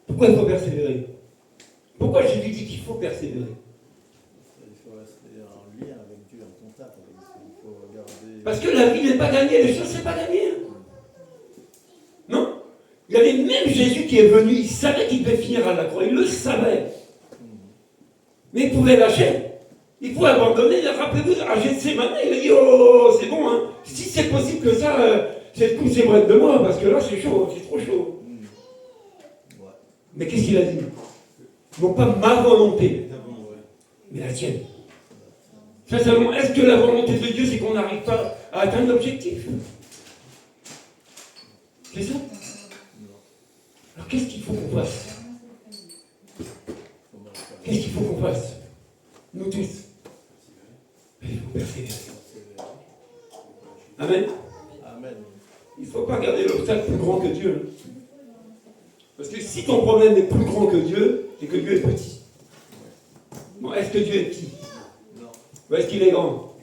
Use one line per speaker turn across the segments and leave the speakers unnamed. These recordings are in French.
Pourquoi il faut persévérer? Pourquoi Jésus dit qu'il faut persévérer?
Il faut rester en lien avec Dieu, en contact avec Dieu. Il faut regarder.
Parce que la vie n'est pas gagnée, les choses, c'est pas gagné. Non? Il y avait même Jésus qui est venu, il savait qu'il devait finir à la croix, il le savait. Mais il pouvait lâcher. Il pouvait abandonner. Rappelez-vous, à Gethsémani, il a dit, oh, c'est bon, hein. Si c'est possible que ça, c'est tout s'éloigne de moi, parce que là, c'est chaud, c'est trop chaud. Mais qu'est-ce qu'il a dit? Non pas ma volonté, mais la tienne. Sincèrement, est-ce que la volonté de Dieu, c'est qu'on n'arrive pas à atteindre l'objectif? C'est ça? Alors qu'est-ce qu'il faut qu'on fasse? Qu'est-ce qu'il faut qu'on fasse? Nous tous. Il faut persévérer. Amen.
Amen.
Il ne faut pas garder l'obstacle plus grand que Dieu. Parce que si ton problème est plus grand que Dieu, c'est que Dieu est petit. Bon, est-ce que Dieu est petit?
Non.
Ou est-ce qu'il est grand?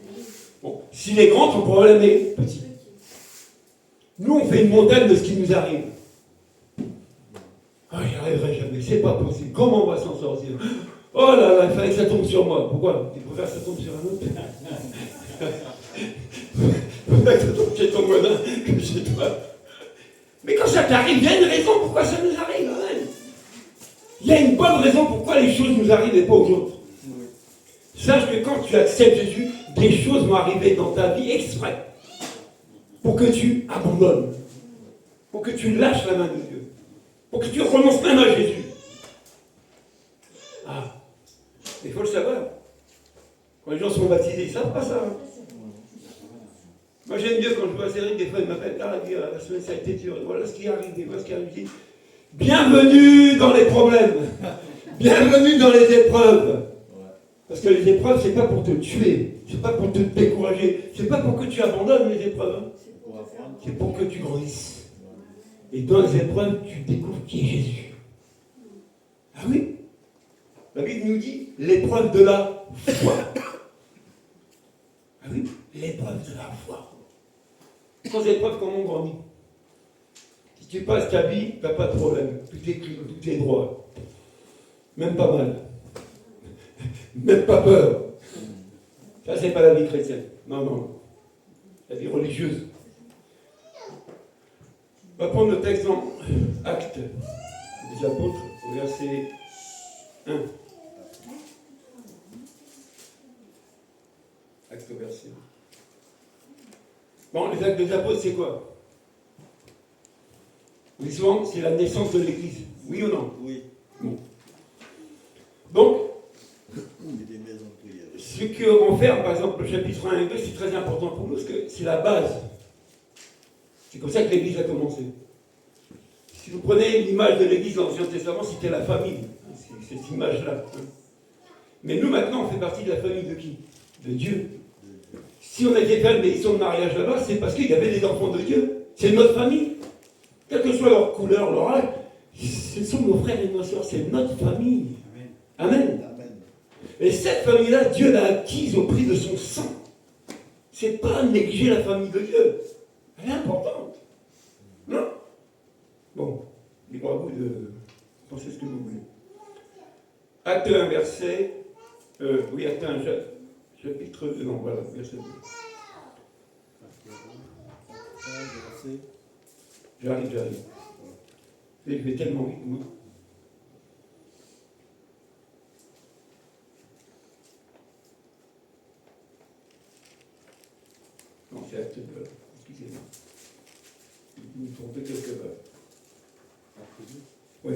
Bon, s'il est grand, ton problème est petit. Nous, on fait une montagne de ce qui nous arrive. Ah, j'y arriverai jamais, c'est pas possible. Comment on va s'en sortir? Oh là là, il fallait que ça tombe sur moi. Pourquoi? Tu préfères que ça tombe sur un autre? Il faudrait que ça tombe chez ton voisin que chez toi. Mais quand ça t'arrive, il y a une raison pourquoi ça nous arrive. Hein. Il y a une bonne raison pourquoi les choses nous arrivent et pas aux autres. Sache que quand tu acceptes Jésus, des choses vont arriver dans ta vie exprès pour que tu abandonnes, pour que tu lâches la main de Dieu, pour que tu renonces même à Jésus. Ah, il faut le savoir. Quand les gens sont baptisés, ils ne savent pas ça. Hein. Moi j'aime bien quand je vois Cédric, des fois il m'appelle, ah la semaine ça a été dur, voilà ce qui est arrivé, voilà ce qui est arrivé. Bienvenue dans les problèmes, bienvenue dans les épreuves. Parce que les épreuves, c'est pas pour te tuer, c'est pas pour te décourager, c'est pas pour que tu abandonnes les épreuves, hein. C'est pour que tu grandisses. Et dans les épreuves, tu découvres qui est Jésus. Ah oui? La Bible nous dit l'épreuve de la foi. Ah oui? L'épreuve de la foi. Sans épreuve, comment on grandit? Si tu passes ta vie, tu n'as pas de problème. Tout est droit. Même pas mal. Même pas peur. Ça, c'est pas la vie chrétienne. Non, non. La vie religieuse. On va prendre le texte dans Actes des Apôtres, au verset 1. Actes au verset 1. Bon, les actes des apôtres, c'est quoi? Oui, souvent, c'est la naissance de l'Église. Oui ou non?
Oui.
Bon. Donc,
Des maisons de prière.
ce qu'on fait, par exemple, le chapitre 1 et 2, c'est très important pour nous, parce que c'est la base. C'est comme ça que l'Église a commencé. Si vous prenez l'image de l'Église dans l'Ancien Testament, c'était la famille. C'est cette image-là. Mais nous, maintenant, on fait partie de la famille de qui? De Dieu. Si on a été fait une bénédiction de mariage là-bas, c'est parce qu'il y avait des enfants de Dieu. C'est notre famille. Quelle que soit leur couleur, leur âge, ce sont nos frères et nos soeurs, c'est notre famille. Amen. Amen. Et cette famille-là, Dieu l'a acquise au prix de son sang. C'est pas négliger la famille de Dieu. Elle est importante. Non? Bon, libre à vous de penser ce que vous voulez. Acte 1, verset... oui, Acte 1, chapitre 2, non, voilà, verset 2. J'arrive. Je vais tellement vite, moi. Non, c'est Acte 2, excusez-moi. Vous me trompez quelque part. Oui.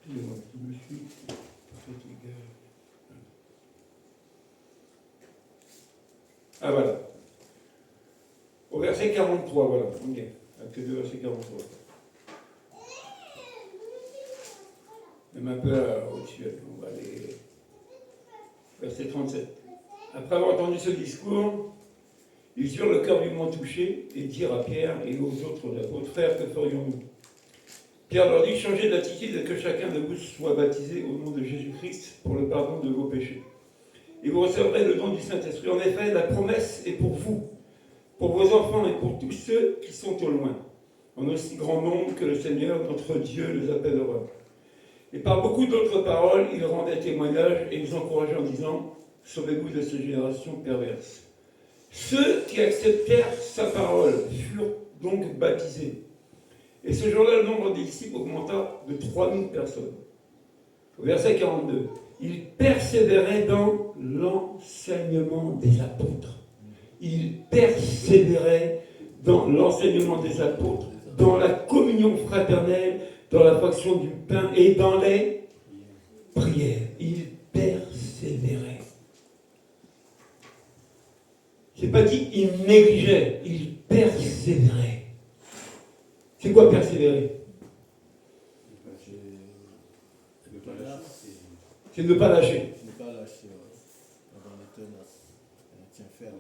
Excusez-moi, je me suis fatigué. Ah voilà. Au verset 43, voilà. Ok. Acte 2, verset 43. Même un peu au-dessus. On va aller. verset 37. Après avoir entendu ce discours, ils eurent le cœur vivement touché et dirent à Pierre et aux autres apôtres, frères, que ferions-nous? Pierre leur dit, changez d'attitude et que chacun de vous soit baptisé au nom de Jésus-Christ pour le pardon de vos péchés. Et vous recevrez le don du Saint-Esprit. En effet, la promesse est pour vous, pour vos enfants et pour tous ceux qui sont au loin, en aussi grand nombre que le Seigneur, notre Dieu, les appellera. Et par beaucoup d'autres paroles, il rendait témoignage et ils encourageaient en disant, sauvez-vous de cette génération perverse. Ceux qui acceptèrent sa parole furent donc baptisés. Et ce jour-là, le nombre des disciples augmenta de 3000 personnes. Au verset 42, ils persévéraient dans l'enseignement des apôtres. Ils persévéraient dans l'enseignement des apôtres, dans la communion fraternelle, dans la fraction du pain et dans les prières. Ils persévéraient. C'est pas dit ils négligeaient, ils persévéraient. C'est quoi persévérer? C'est ne pas lâcher.
Ne pas lâcher, avant les tenaces. Tiens ferme.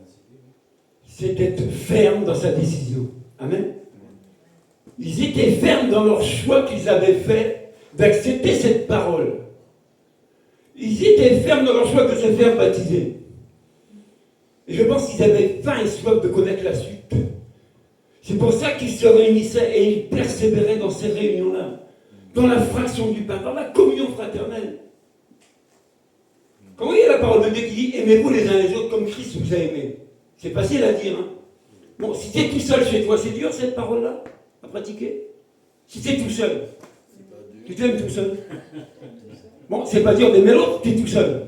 C'est d'être ferme dans sa décision. Amen. Ils étaient fermes dans leur choix qu'ils avaient fait d'accepter cette parole. Ils étaient fermes dans leur choix de se faire baptiser. Et je pense qu'ils avaient faim et soif de connaître la suite. C'est pour ça qu'ils se réunissaient et ils persévéraient dans ces réunions-là, dans la fraction du pain, dans la communion fraternelle. Quand vous voyez la parole de Dieu qui dit « Aimez-vous les uns les autres comme Christ vous a aimé », c'est facile à dire. Hein. Bon, si tu es tout seul chez toi, c'est dur cette parole-là à pratiquer. Si tu es tout seul, tu t'aimes tout seul. Bon, c'est pas dur d'aimer l'autre, tu es tout seul.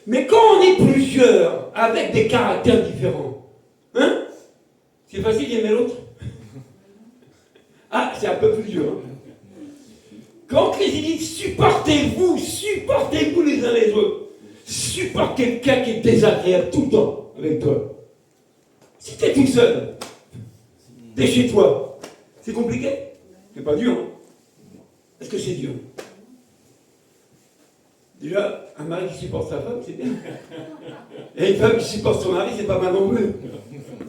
Mais quand on est plusieurs, avec des caractères différents, hein, c'est facile d'aimer l'autre. Ah, c'est un peu plus dur. Hein. Quand Christ dit supportez-vous les uns les autres, supporte quelqu'un qui est désagréable tout le temps avec toi. Si tu es tout seul, tu es chez toi, c'est compliqué. C'est pas dur. Hein. Est-ce que c'est dur? Déjà, un mari qui supporte sa femme, c'est bien. Et une femme qui supporte son mari, c'est pas mal non plus.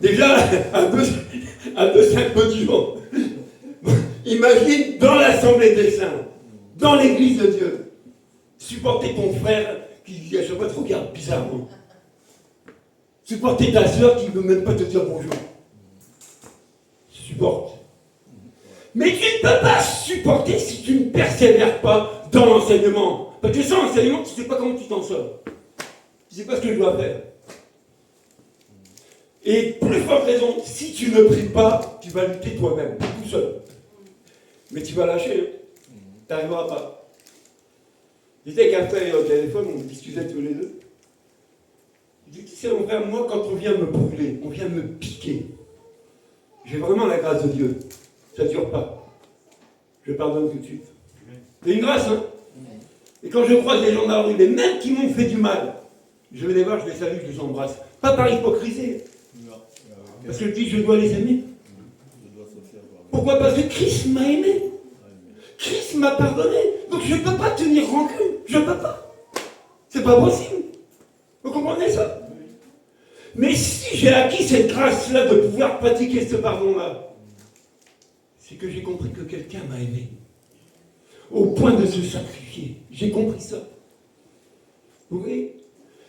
Déjà, un peu, c'est un peu dur. Imagine dans l'assemblée des saints, dans l'église de Dieu, supporter ton frère qui, à chaque fois, te regarde bizarrement. Supporter ta soeur qui ne veut même pas te dire bonjour. Supporte. Mais tu ne peux pas supporter si tu ne persévères pas dans l'enseignement. Parce que sans enseignement, tu ne sais pas comment tu t'en sors. Tu ne sais pas ce que je dois faire. Et plus forte raison, si tu ne pries pas, tu vas lutter toi-même, tout seul. Mais tu vas lâcher. Tu n'arriveras pas. J'étais avec un frère au téléphone, on discutait tous les deux. Il dit, tu sais mon frère, moi quand on vient me brûler, on vient me piquer, j'ai vraiment la grâce de Dieu. Ça ne dure pas. Je pardonne tout de suite. C'est une grâce, hein. Et quand je croise les gens dans la rue, les mêmes qui m'ont fait du mal, je vais les voir, je les salue, je les embrasse. Pas par hypocrisie. Parce que je dis, je dois les aimer. Pourquoi? Parce que Christ m'a aimé. Christ m'a pardonné. Donc je ne peux pas tenir rancune. Je ne peux pas. C'est pas possible. Vous comprenez ça? Mais si j'ai acquis cette grâce-là de pouvoir pratiquer ce pardon-là, c'est que j'ai compris que quelqu'un m'a aimé. Au point de se sacrifier. J'ai compris ça. Vous voyez?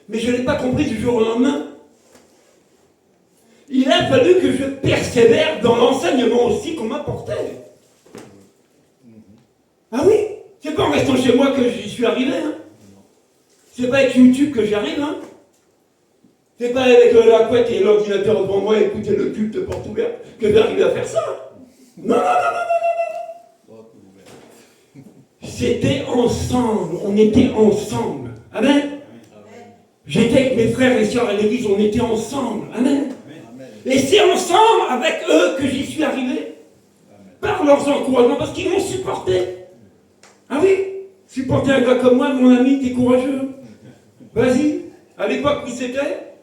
Mais je ne l'ai pas compris du jour au lendemain. Il a fallu que je persévère dans l'enseignement aussi qu'on m'apportait. Ah oui? C'est pas en restant chez moi que j'y suis arrivé. Hein. C'est pas avec YouTube que j'y arrive. Hein. C'est pas avec la couette et l'ordinateur devant moi et écouter le culte porte ouverte que j'arrive à faire ça. Non, non, non, non, non, non. C'était ensemble. On était ensemble. Amen. J'étais avec mes frères et sœurs à l'église, on était ensemble. Amen. Et c'est ensemble avec eux que j'y suis arrivé. Par leurs encouragements, parce qu'ils m'ont supporté. Ah oui, supporter un gars comme moi, mon ami, t'es courageux. Vas-y. À l'époque où c'était,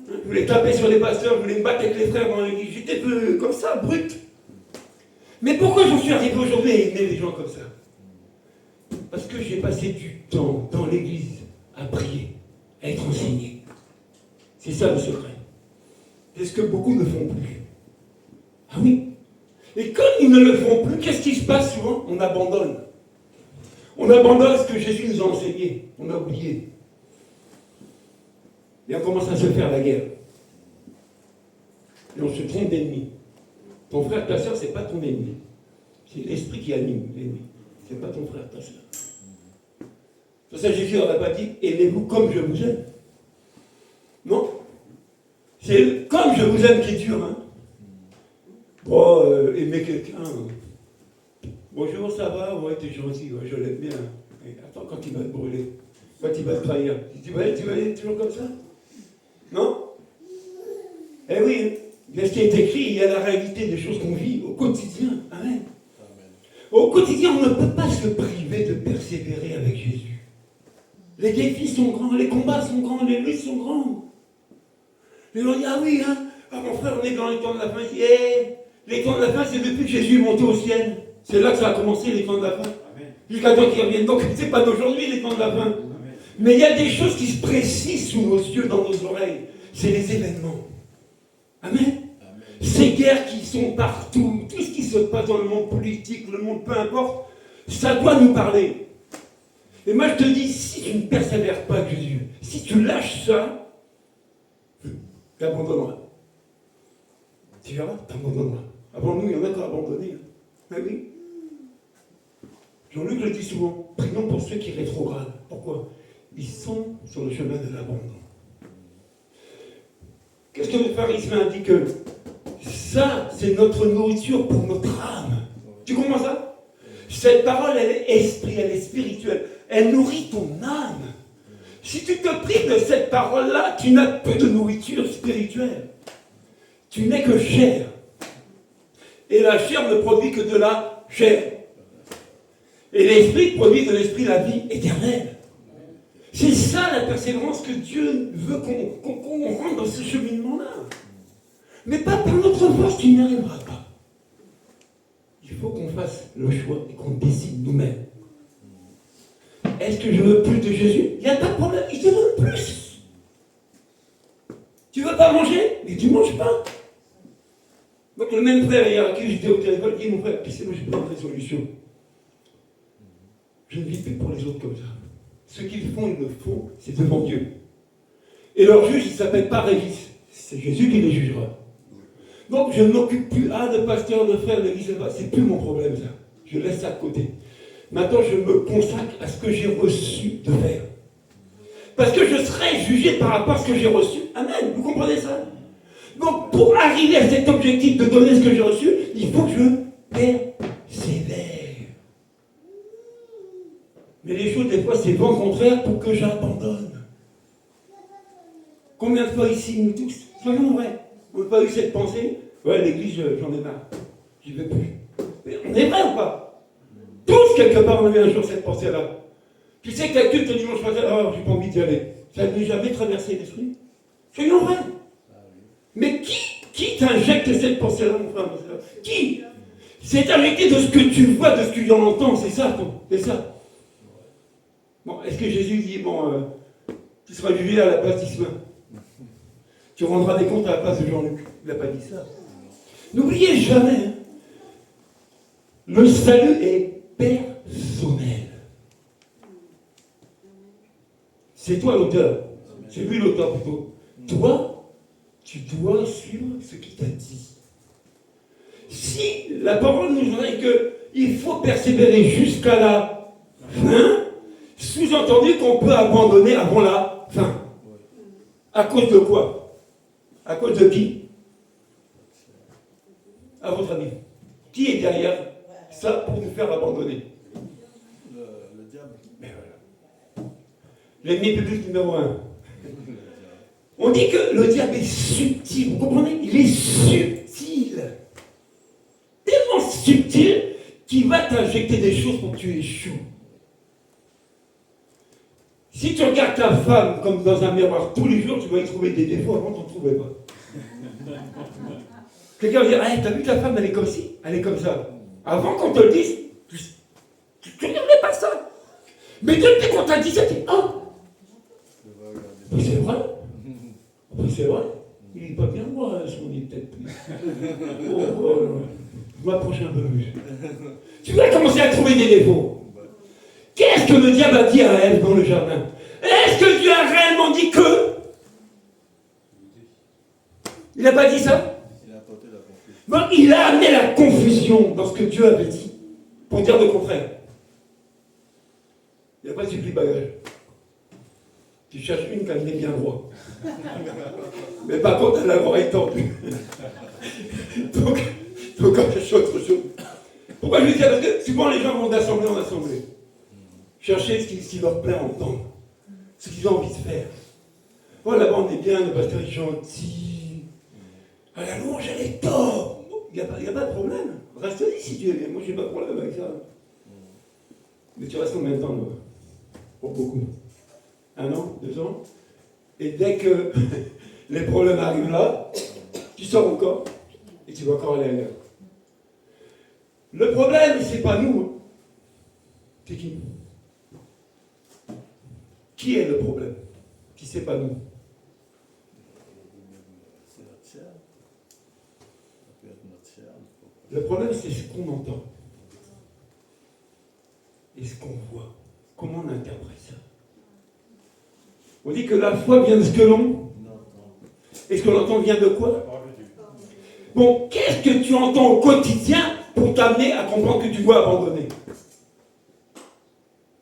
je voulais taper sur les pasteurs, je voulais me battre avec les frères dans l'église. J'étais peu comme ça, brut. Mais pourquoi j'en suis arrivé aujourd'hui à aimer les gens comme ça? Parce que j'ai passé du temps dans l'église à prier. enseigner. C'est ça le secret. C'est ce que beaucoup ne font plus. Ah oui. Et quand ils ne le font plus, qu'est-ce qui se passe souvent? On abandonne. On abandonne ce que Jésus nous a enseigné. On a oublié. Et on commence à se faire la guerre. Et on se trompe d'ennemi. Ton frère, ta soeur, c'est pas ton ennemi. C'est l'esprit qui anime l'ennemi. C'est pas ton frère, ta soeur. Pour ça, Jésus n'aurait pas dit aimez-vous comme je vous aime. Non. C'est comme je vous aime qui est dur. Hein. Bon, aimer quelqu'un. Bonjour, ça va? Ouais, t'es gentil, ouais, je l'aime bien. Et attends, quand il va te brûler, quand il va te trahir, tu vas aller toujours comme ça? Non? Eh oui, il y a ce qui est écrit, il y a la réalité des choses qu'on vit au quotidien. Amen. Au quotidien, on ne peut pas se priver de persévérer avec Jésus. Les défis sont grands, les combats sont grands, les luttes sont grandes. Les gens disent, ah oui, hein, ah, mon frère, on est dans les temps de la fin. Les temps de la fin, c'est depuis que Jésus est monté au ciel. C'est là que ça a commencé, les temps de la fin. Jusqu'à temps qu'il revienne. Donc, c'est pas d'aujourd'hui, les temps de la fin. Amen. Mais il y a des choses qui se précisent sous nos yeux, dans nos oreilles. C'est les événements. Amen. Amen. Ces guerres qui sont partout, tout ce qui se passe dans le monde politique, le monde peu importe, ça doit nous parler. Et moi je te dis, si tu ne persévères pas avec Jésus, si tu lâches ça, t'abandonneras. Tu verras, t'abandonneras. Avant nous, il y en a qui ont abandonné. Mais oui. Jean-Luc le dit souvent, prions pour ceux qui rétrogradent. Pourquoi? Ils sont sur le chemin de l'abandon. Qu'est-ce que le pharisien a dit que ça, c'est notre nourriture pour notre âme. Tu comprends ça? Cette parole, elle est esprit, elle est spirituelle. Elle nourrit ton âme. Si tu te prives de cette parole-là, tu n'as plus de nourriture spirituelle. Tu n'es que chair. Et la chair ne produit que de la chair. Et l'esprit produit de l'esprit la vie éternelle. C'est ça la persévérance que Dieu veut qu'on rentre dans ce cheminement-là. Mais pas par notre force, tu n'y arriveras pas. Il faut qu'on fasse le choix et qu'on décide nous-mêmes. Est-ce que je veux plus de Jésus? Il n'y a pas de problème, il te donne plus. Tu ne veux pas manger? Mais tu ne manges pas. Donc le même frère hier à qui j'étais au téléphone, il dit mon frère, tu sais, moi j'ai besoin de résolution. Je ne vis plus pour les autres comme ça. Ce qu'ils font, ils le font, c'est devant Dieu. Et leur juge, il ne s'appelle pas Régis. C'est Jésus qui les jugera. Donc je ne m'occupe plus, de pasteur, de frère, d'église, c'est plus mon problème ça. Je laisse ça de côté. Maintenant, je me consacre à ce que j'ai reçu de faire. Parce que je serai jugé par rapport à ce que j'ai reçu. Amen, vous comprenez ça? Donc pour arriver à cet objectif de donner ce que j'ai reçu, il faut que je persévère. Mais les choses, des fois, c'est vent contraire pour que j'abandonne. Combien de fois ici, nous tous, soyons vrais, on n'a pas eu cette pensée? Ouais, l'église, j'en ai marre. J'y vais plus. Mais on est vrai ou pas? Tous, quelque part, on avait un jour cette pensée-là. Tu sais que la culte le dimanche matin, j'ai pas envie d'y aller. Ça n'a jamais traversé l'esprit? Soyons vrais. Mais qui t'injecte cette pensée-là, mon frère? Qui? C'est injecté de ce que tu vois, de ce que tu en entends, c'est ça, c'est ça. Bon, est-ce que Jésus dit, tu seras jugé à la place d'Ismaël? Tu rendras des comptes à la place de Jean-Luc? Il n'a pas dit ça. N'oubliez jamais, hein, le salut est personnel. C'est toi l'auteur. C'est lui l'auteur plutôt. Toi, tu dois suivre ce qu'il t'a dit. Si la parole nous dit qu'il faut persévérer jusqu'à la fin, sous-entendu qu'on peut abandonner avant la fin. À cause de quoi? À cause de qui? À votre avis? Qui est derrière ça pour nous faire abandonner?
Le diable.
Mais voilà. L'ennemi public numéro 1. On dit que le diable est subtil, vous comprenez? Il est subtil. Tellement subtil qu'il va t'injecter des choses pour que tu échoues. Si tu regardes ta femme comme dans un miroir tous les jours, tu vas y trouver des défauts avant tu n'en trouvais pas. Quelqu'un va dire, hey, t'as vu ta femme, elle est comme ci, elle est comme ça. Avant qu'on te le dise, tu ne regardais pas ça. Mais depuis qu'on t'a dit ça, tu dis, oh, c'est vrai. C'est vrai. Il n'est pas bien droit, son nez, peut-être plus. Je m'approche un peu plus. Tu vas commencer à trouver des défauts. Qu'est-ce que le diable a dit à Ève dans le jardin? Est-ce que Dieu a réellement dit que? Il n'a pas dit ça?
Il a apporté la confusion.
Bon, il a amené la confusion dans ce que Dieu avait dit, pour dire le contraire. Il n'y a pas de suppli bagage. Tu cherches une qui a le nez bien droit. Mais par contre, elle a l'oreille tordue. Donc, on cherche autre chose. Pourquoi je dis ça? Parce que souvent les gens vont d'assemblée en assemblée. Chercher ce qui leur plaît entendre. Ce qu'ils ont envie de faire. Oh, là-bas on est bien, le pasteur est gentil. À la louange, elle est top. Il n'y a pas de problème. Reste-y si tu es bien. Moi, je n'ai pas de problème avec ça. Mais tu restes combien de temps, là? Pour beaucoup. 1 an, 2 ans. Et dès que les problèmes arrivent là, tu sors encore et tu vas encore aller ailleurs. Le problème, c'est pas nous. Hein. C'est qui? Qui est le problème? Si c'est pas nous?
C'est notre chair. Ça peut être notre chair.
Le problème, c'est ce qu'on entend. Et ce qu'on voit. Comment on interprète ça? On dit que la foi vient de ce que l'on. Et ce que l'on entend vient de quoi? Bon, qu'est-ce que tu entends au quotidien pour t'amener à comprendre que tu dois abandonner?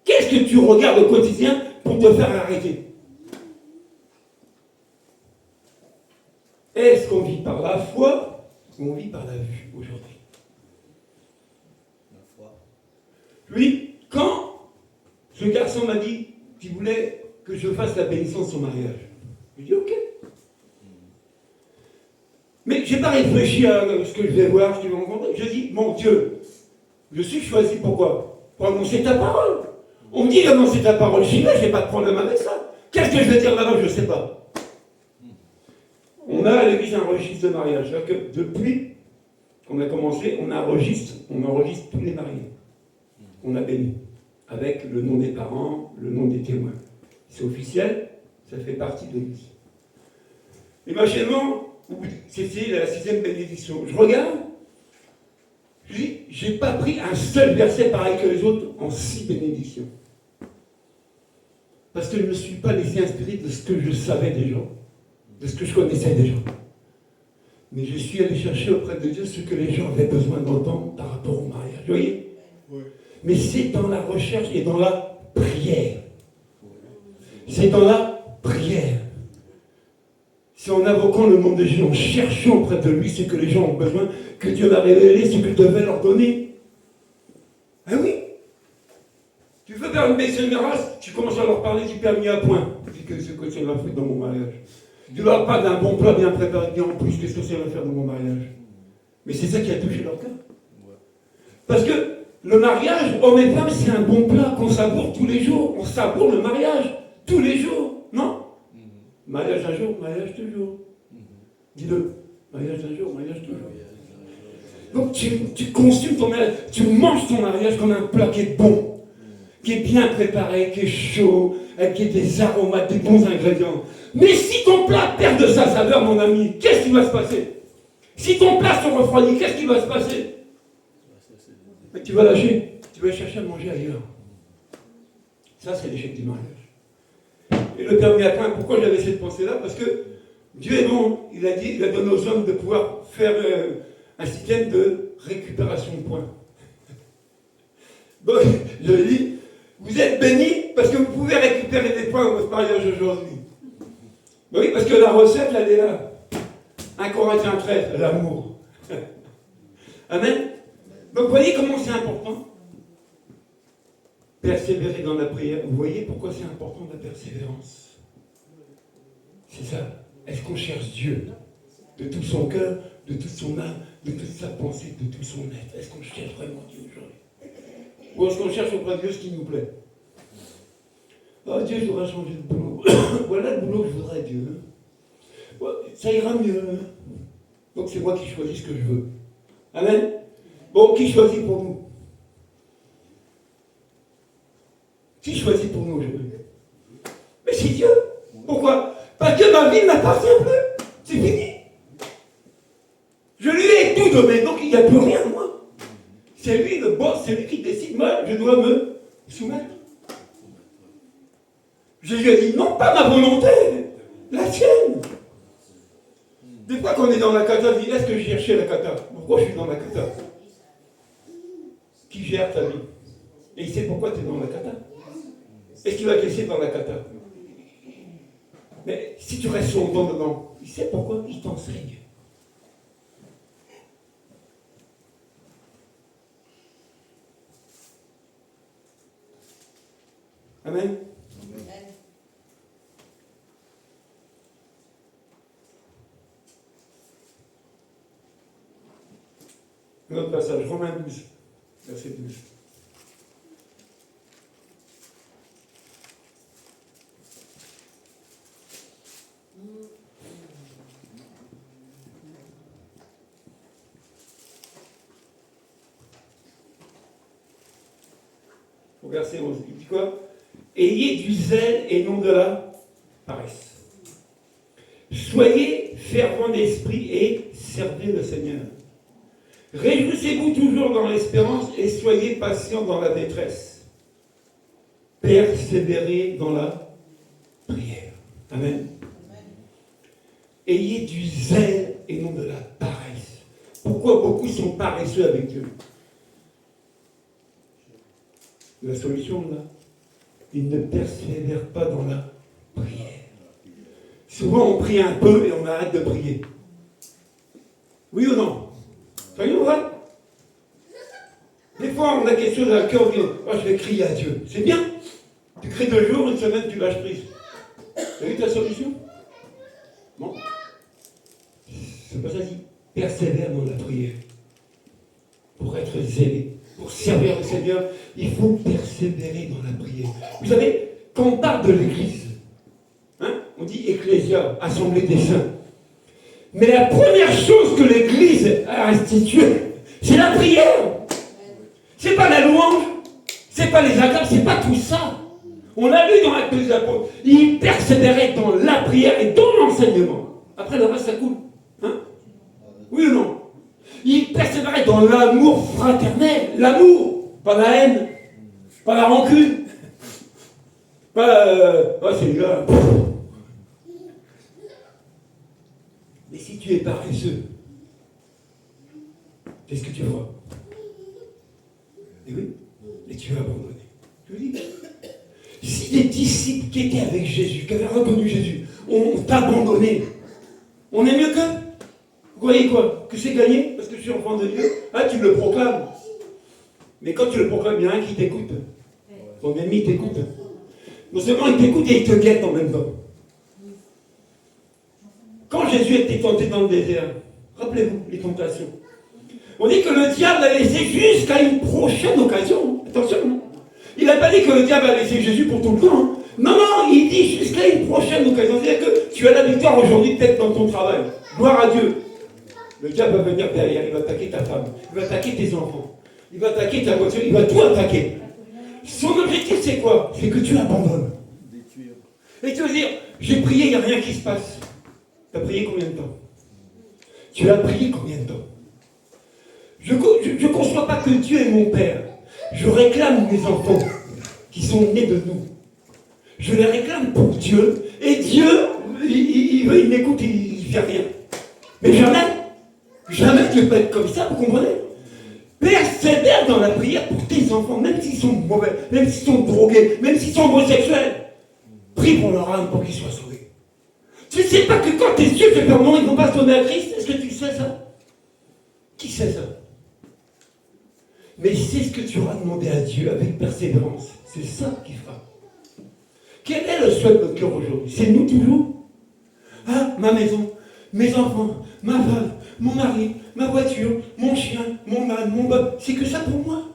Qu'est-ce que tu regardes au quotidien pour te faire arrêter? Est-ce qu'on vit par la foi ou on vit par la vue aujourd'hui?
La foi.
Lui, quand ce garçon m'a dit qu'il voulait que je fasse la bénédiction de son mariage, je lui ai dit ok. Mais je n'ai pas réfléchi à ce que je vais voir, ce que je vais rencontrer. Je dis, mon Dieu, je suis choisi pourquoi? Pour annoncer ta parole. On me dit d'annoncer ta parole, j'y vais, je n'ai pas de problème avec ça. Qu'est-ce que je vais dire là-bas? Je ne sais pas. On a à l'église un registre de mariage. C'est-à-dire que depuis qu'on a commencé, on enregistre tous les mariés. On a béni. Avec le nom des parents, le nom des témoins. C'est officiel, ça fait partie de l'église. Et machinellement, c'était la 6e bénédiction. Je regarde, je dis, j'ai pas pris un seul verset pareil que les autres en 6 bénédictions. Parce que je ne me suis pas laissé inspirer de ce que je savais déjà, de ce que je connaissais déjà. Mais je suis allé chercher auprès de Dieu ce que les gens avaient besoin d'entendre par rapport au mariage. Vous voyez? Oui. Mais c'est dans la recherche et dans la prière. C'est dans la prière. C'est en invoquant le nom de Jésus, en cherchant auprès de lui ce que les gens ont besoin, que Dieu m'a révélé ce qu'il devait leur donner. Ah oui. Tu veux faire une baisse de race, tu commences à leur parler du permis à point. Dis que ce que ça va faire dans mon mariage. Tu ne leur parles d'un bon plat bien préparé, bien en plus, qu'est-ce que ça va faire dans mon mariage? Mais c'est ça qui a touché leur cœur. Parce que le mariage, homme et femme, c'est un bon plat qu'on savoure tous les jours. On savoure le mariage tous les jours, non? Mariage un jour, mariage toujours. Dis-le. Mariage un jour, mariage toujours. Donc tu consumes ton mariage, tu manges ton mariage comme un plat qui est bon, qui est bien préparé, qui est chaud, avec des aromates, des bons ingrédients. Mais si ton plat perd de sa saveur, mon ami, qu'est-ce qui va se passer? Si ton plat se refroidit, qu'est-ce qui va se passer? Tu vas lâcher, tu vas chercher à manger ailleurs. Ça, c'est l'échec du mariage. Et le permis à point, pourquoi j'avais cette pensée-là? Parce que Dieu est bon, il a donné aux hommes de pouvoir faire un système de récupération de points. Donc, je lui ai dit, vous êtes bénis parce que vous pouvez récupérer des points dans votre mariage aujourd'hui. Ben oui, parce que la recette, elle est là. 1 Corinthiens 13, l'amour. Amen. Donc, vous voyez comment c'est important? Persévérer dans la prière. Vous voyez pourquoi c'est important la persévérance? C'est ça. Est-ce qu'on cherche Dieu de tout son cœur, de toute son âme, de toute sa pensée, de tout son être? Est-ce qu'on cherche vraiment Dieu aujourd'hui? Ou est-ce qu'on cherche auprès de Dieu ce qui nous plaît? Oh Dieu, je voudrais changer de boulot. Voilà le boulot que je voudrais, Dieu. Ouais, ça ira mieux. Donc c'est moi qui choisis ce que je veux. Amen. Bon, qui choisit pour nous? Qui choisit pour nous aujourd'hui? Mais c'est Dieu. Pourquoi? Parce Parce que ma vie ne m'appartient plus. C'est fini. Je lui ai tout donné, donc il n'y a plus rien à moi. C'est lui le boss, c'est lui qui décide. Moi, je dois me soumettre. Je lui ai dit, non, pas ma volonté, la tienne. Des fois, quand on est dans la cata, je dis, est-ce que j'ai cherché la cata? Pourquoi je suis dans la cata? Qui gère ta vie? Et il sait pourquoi tu es dans la cata. Est-ce qu'il va te laisser dans la cata? Mais si tu restes longtemps dedans, il sait pourquoi, il t'enseigne. Amen. Un autre passage, Romains 12, verset 12. Au verset 11, il dit quoi? Ayez du zèle et non de la paresse. Soyez fervents d'esprit et servez le Seigneur. Réjouissez-vous toujours dans l'espérance et soyez patients dans la détresse. Persévérez dans la prière. Amen. Ayez du zèle et non de la paresse. Pourquoi beaucoup sont paresseux avec Dieu? La solution, là, ils ne persévèrent pas dans la prière. Souvent, on prie un peu et on arrête de prier. Oui ou non? Soyons vrais. Des fois, on a quelque chose à la cœur, on dit, oh, je vais crier à Dieu. C'est bien. Tu cries 2 jours, 1 semaine, tu lâches prise. Tu as vu ta solution? Bon. C'est pas ça dit. Persévère dans la prière. Pour être zélé, pour servir le Seigneur, il faut persévérer dans la prière. Vous savez, quand on parle de l'Église, hein, on dit Ecclésia, Assemblée des Saints. Mais la première chose que l'Église a instituée, c'est la prière. C'est pas la louange, c'est pas les acclamations, c'est pas tout ça. On l'a lu dans l'Acte des Apôtres. Ils persévéraient dans la prière et dans l'enseignement. Après le reste, ça coule. Hein? Oui ou non? Ils persévéraient dans l'amour fraternel. L'amour, pas la haine, pas la rancune. Pas c'est là. Mais si tu es paresseux, qu'est-ce que tu feras? Et oui, et tu vas abandonner. Je vous dis, si les disciples qui étaient avec Jésus, qui avaient reconnu Jésus, ont abandonné, on est mieux qu'eux. Vous croyez quoi? Que c'est gagné parce que je suis enfant de Dieu? Ah, tu le proclames. Mais quand tu le proclames, il y en a un qui t'écoute. Ton ennemi t'écoute. Non seulement il t'écoute et il te guette en même temps. Quand Jésus était tenté dans le désert, rappelez-vous les tentations. On dit que le diable a laissé jusqu'à une prochaine occasion. Attention, non? Il n'a pas dit que le diable a laissé Jésus pour tout le temps. Hein. Non, non, il dit jusqu'à une prochaine occasion. C'est-à-dire que tu as la victoire aujourd'hui peut-être dans ton travail. Gloire à Dieu. Le diable va venir derrière, il va attaquer ta femme, il va attaquer tes enfants, il va attaquer ta voiture, il va tout attaquer. Son objectif c'est quoi? C'est que tu abandonnes. Et tu vas dire, j'ai prié, il n'y a rien qui se passe. Tu as prié combien de temps? Tu as prié combien de temps? Je ne conçois pas que Dieu est mon Père. Je réclame mes enfants qui sont nés de nous. Je les réclame pour Dieu. Et Dieu, il m'écoute, il ne fait rien. Mais jamais Dieu peut être comme ça, vous comprenez? Persévère dans la prière pour tes enfants, même s'ils sont mauvais, même s'ils sont drogués, même s'ils sont homosexuels. Prie pour leur âme pour qu'ils soient sauvés. Tu ne sais pas que quand tes yeux te ferment, ils ne vont pas se donner à Christ? Est-ce que tu sais ça? Qui sait ça? Mais c'est ce que tu auras demandé à Dieu avec persévérance. C'est ça qu'il fera. Quel est le souhait de notre cœur aujourd'hui? C'est nous toujours? Ah, ma maison, mes enfants, ma femme, mon mari, ma voiture, mon chien, mon âne, mon bœuf. C'est que ça pour moi?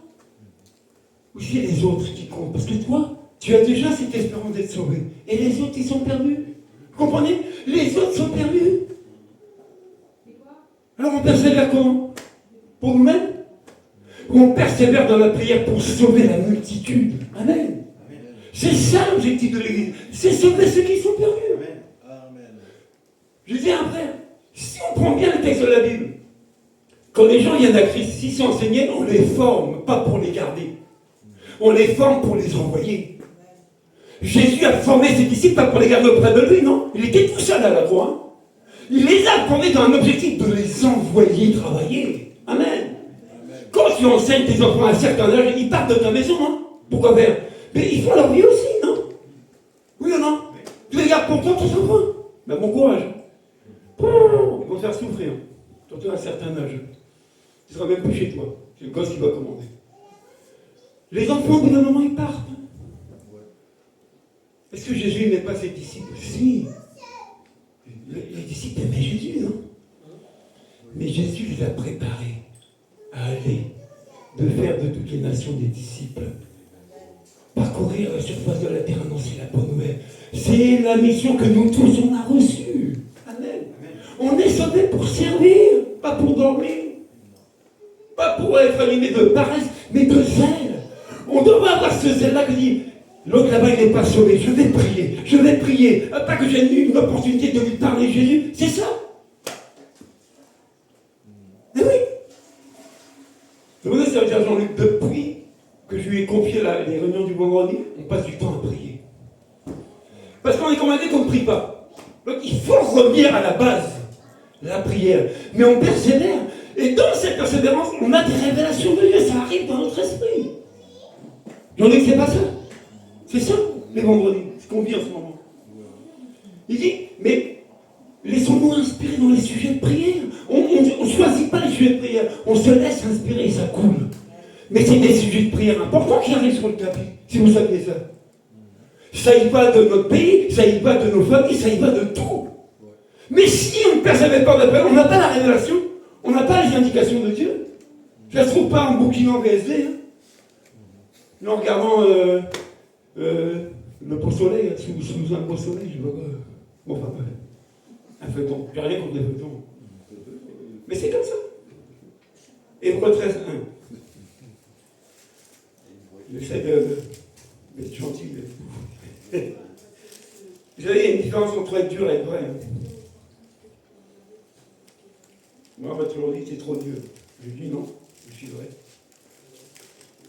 Ou c'est les autres qui comptent? Parce que toi, tu as déjà cette espérance d'être sauvé. Et les autres, ils sont perdus. Vous comprenez? Les autres sont perdus. Alors on persévère comment? Pour nous-mêmes? Ou on persévère dans la prière pour sauver la multitude? Amen. C'est ça l'objectif de l'Église. C'est sauver ceux qui sont perdus.
Amen.
Je dis un frère, si on prend bien le texte de la Bible, quand les gens viennent à Christ, s'ils sont enseignés, on les forme, pas pour les garder. On les forme pour les envoyer. Jésus a formé ses disciples pas pour les garder auprès de lui, non? Il était tout seul à la croix. Hein. Il les a formés dans un objectif de les envoyer travailler. Amen. Amen. Quand tu enseignes tes enfants à un certain âge, ils partent de ta maison, hein. Pourquoi faire? Mais ils font leur vie aussi, non? Oui ou non? Tu les gardes pour toi, tes enfants. Ben, bon courage. Ils vont te faire souffrir. Surtout à un certain âge. Tu ne seras même plus chez toi. C'est le gosse qui va commander. Les enfants, au bout d'un moment, ils partent. Est-ce que Jésus n'aimait pas ses disciples? Si. Les disciples aimaient Jésus, non? Mais Jésus les a préparés à aller, de faire de toutes les nations des disciples. Parcourir la surface de la terre, annoncer la bonne nouvelle. C'est la mission que nous tous, on a reçue. Amen. On est sauvés pour servir, pas pour dormir. Pas pour être animé de paresse, mais de zèle. On devrait avoir ce zèle-là qui dit, l'autre là-bas, il n'est pas sauvé, je vais prier. Pas que j'ai eu une opportunité de lui parler de Jésus, c'est ça. Mais oui. Vous voyez, ça veut dire Jean-Luc, depuis que je lui ai confié les réunions du vendredi, on passe du temps à prier. Parce qu'on est commandé qu'on ne prie pas. Donc il faut revenir à la base, la prière. Mais on persévère. Et dans cette persévérance, on a des révélations de Dieu, ça arrive dans notre esprit. Jean-Luc, c'est pas ça. C'est ça, les vendredis, ce qu'on vit en ce moment. Il dit, mais laissons-nous inspirer dans les sujets de prière. On ne choisit pas les sujets de prière, on se laisse inspirer et ça coule. Mais c'est des sujets de prière importants qui arrivent sur le tapis, si vous saviez ça. Ça y va de notre pays, ça y va de nos familles, ça y va de tout. Mais si on ne persévère pas, on n'a pas la révélation, on n'a pas les indications de Dieu. Je ne la trouve pas en bouquinant VSD. Hein. En regardant le beau soleil, sous un beau soleil, je vois quoi. Bon, enfin, un feuilleton. J'ai rien contre les feuilletons. Mais c'est comme ça. Hébreux 13, 1. J'essaie d'être gentil. Vous savez, il y a une différence entre être dur et être vrai. Hein. Moi, on m'a toujours dit que c'est trop dur. Je dis non, je suis vrai.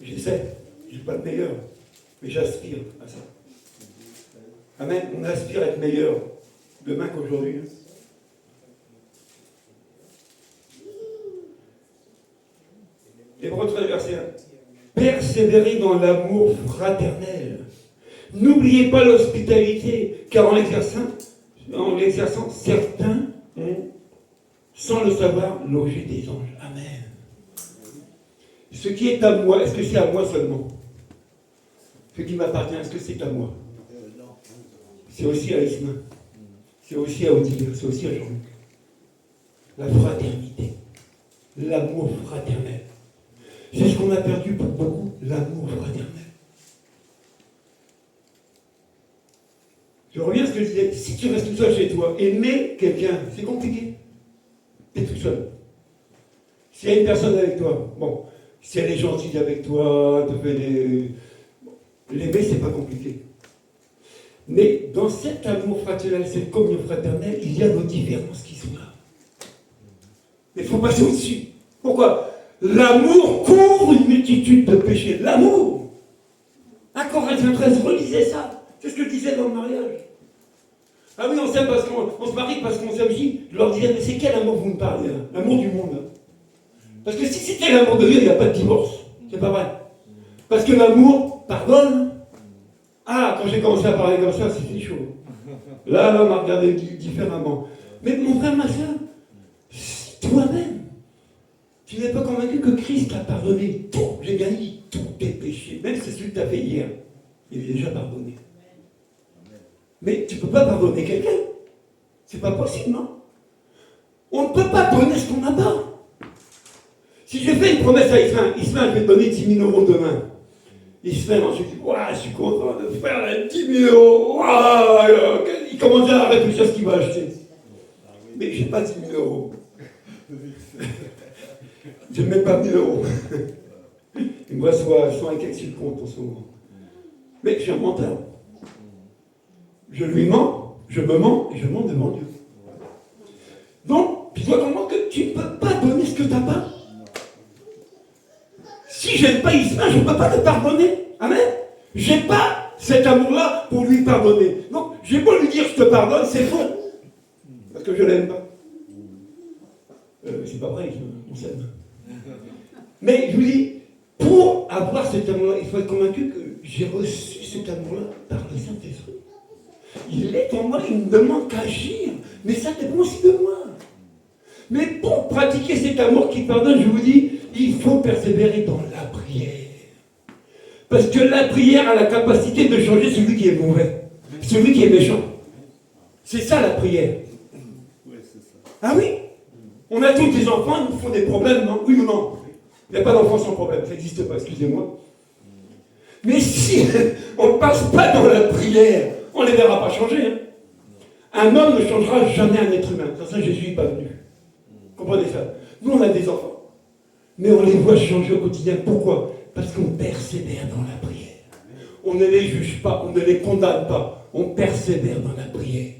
J'essaie, je ne suis pas le meilleur, mais j'aspire à ça. Amen, on aspire à être meilleur demain qu'aujourd'hui. Hein. Hébreux 13, verset 1. Persévérez dans l'amour fraternel. N'oubliez pas l'hospitalité, car en l'exerçant, certains ont, sans le savoir, logé des anges. Amen. Ce qui est à moi, est-ce que c'est à moi seulement? Ce qui m'appartient, est-ce que c'est à moi? C'est aussi à Ismaël. C'est aussi à Odile. C'est aussi à Jean-Luc. La fraternité. L'amour fraternel. C'est ce qu'on a perdu pour beaucoup, l'amour fraternel. Je reviens à ce que je disais. Si tu restes tout seul chez toi, aimer quelqu'un, c'est compliqué. Tu es tout seul. S'il y a une personne avec toi, bon, si elle est gentille avec toi, te fait des... L'aimer, c'est pas compliqué. Mais dans cet amour fraternel, cette communion fraternelle, il y a nos différences qui sont là. Mais il faut passer au-dessus. Pourquoi? L'amour couvre une multitude de péchés. L'amour. 1 Corinthiens 13, relisez ça. C'est ce que je disais dans le mariage. Ah oui, on s'aime parce qu'on se marie parce qu'on s'aime. Je leur disais, mais c'est quel amour vous me parlez là? L'amour du monde. Hein. Parce que si c'était l'amour de Dieu, il n'y a pas de divorce. C'est pas vrai. Parce que l'amour pardonne. Ah, quand j'ai commencé à parler comme ça, c'était chaud. Là, on m'a regardé différemment. Mais mon frère, ma soeur, toi-même, tu n'es pas convaincu que Christ a pardonné tout. J'ai bien dit tous tes péchés. Même si c'est celui que tu as fait hier. Il est déjà pardonné. Mais tu ne peux pas pardonner quelqu'un. C'est pas possible, non? On ne peut pas donner ce qu'on n'a pas. Si je fais une promesse à Ismaël, je vais te donner 10 000 euros demain. Ismaël ensuite dit, je suis content de faire 10 000 euros. Il commence déjà à réfléchir à ce qu'il va acheter. Mais je n'ai pas 10 000 euros. Je n'ai même pas 1 000 euros. Il me reste 100 et quelques sur le compte en ce moment. Mais je suis un menteur. Je lui mens, Je me mens et je mens devant Dieu. Donc, tu dois comprendre que tu ne peux pas donner ce que tu n'as pas. Si je n'aime pas Ismaël, je ne peux pas le pardonner. Amen. Je n'ai pas cet amour-là pour lui pardonner. Donc, j'ai beau lui dire je te pardonne, c'est faux. Parce que je ne l'aime pas. C'est pas vrai, on s'aime. Mais je vous dis, pour avoir cet amour-là, il faut être convaincu que j'ai reçu cet amour-là par le Saint-Esprit. Il est en moi, il ne demande qu'à agir. Mais ça dépend aussi de moi. Mais pour pratiquer cet amour qui pardonne, je vous dis, il faut persévérer dans la prière. Parce que la prière a la capacité de changer celui qui est mauvais, celui qui est méchant. C'est ça la prière.
Oui, c'est ça.
Ah oui? On a tous des enfants, ils nous font des problèmes, non? Oui ou non? Il n'y a pas d'enfants sans problème, ça n'existe pas, excusez-moi. Mais si on ne passe pas dans la prière, on ne les verra pas changer. Hein. Un homme ne changera jamais un être humain. Sans ça, Jésus n'est pas venu. Comprenez ça? Nous, on a des enfants. Mais on les voit changer au quotidien. Pourquoi? Parce qu'on persévère dans la prière. On ne les juge pas, on ne les condamne pas. On persévère dans la prière.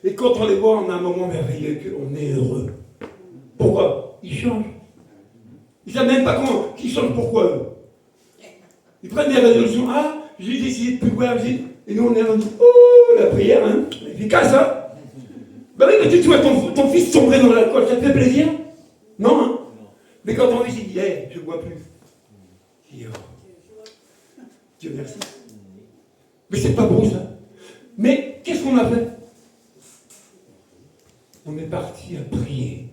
Et quand on les voit, on a un moment merveilleux, qu'on est heureux. Pourquoi? Ils changent. Ils ne savent même pas comment. Ils changent pourquoi eux? Ils prennent des résolutions. Ah, j'ai décidé de plus boire. Et nous, on est là, on dit, oh, la prière, hein, efficace, hein. Ben oui, mais tu vois ton fils sombrer dans l'alcool, ça te fait plaisir? Non, hein. Mais quand ton fils il dit, hey, je ne bois plus. Je dis, oh, Dieu merci. Mais c'est pas beau, ça. Mais qu'est-ce qu'on a fait? On est parti à prier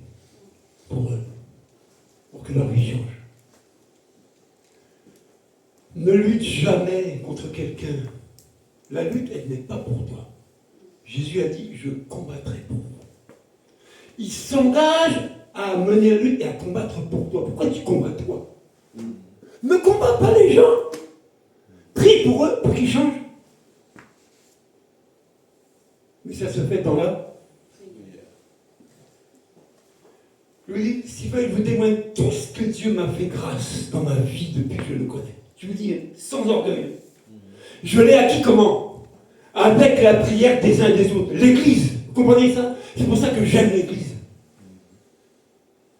pour eux, pour que leur vie change. Ne lutte jamais contre quelqu'un. La lutte, elle n'est pas pour toi. Jésus a dit, je combattrai pour vous. Il s'engage à mener la lutte et à combattre pour toi. Pourquoi tu combats toi? Ne combats pas les gens. Prie pour eux, pour qu'ils changent. Mais ça se fait dans la prière. Je vous dis, s'il faut, je vous témoigne tout ce que Dieu m'a fait grâce dans ma vie depuis que je le connais. Je vous dis, sans orgueil. Je l'ai acquis comment? Avec la prière des uns et des autres. L'Église, vous comprenez ça? C'est pour ça que j'aime l'Église.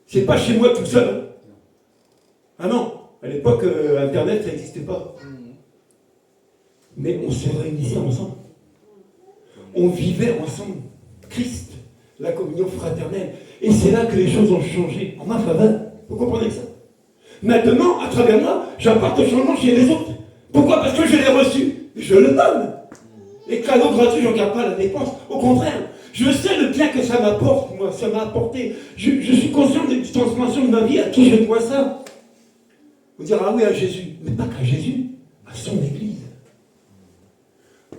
C'est pas chez moi tout seul. Hein. Ah non, à l'époque, Internet, ça n'existait pas. Mais on se réunissait ensemble. On vivait ensemble. Christ, la communion fraternelle. Et c'est là que les choses ont changé en ma faveur. Vous comprenez ça? Maintenant, à travers moi, j'apporte le changement chez les autres. Pourquoi? Parce que je l'ai reçu. Je le donne. Les cadeaux gratuits, je ne regarde pas la dépense. Au contraire, je sais le bien que ça m'apporte, moi, ça m'a apporté. Je suis conscient des transformations de ma vie, à qui je dois ça. Vous dire, ah oui, à Jésus. Mais pas qu'à Jésus, à son Église.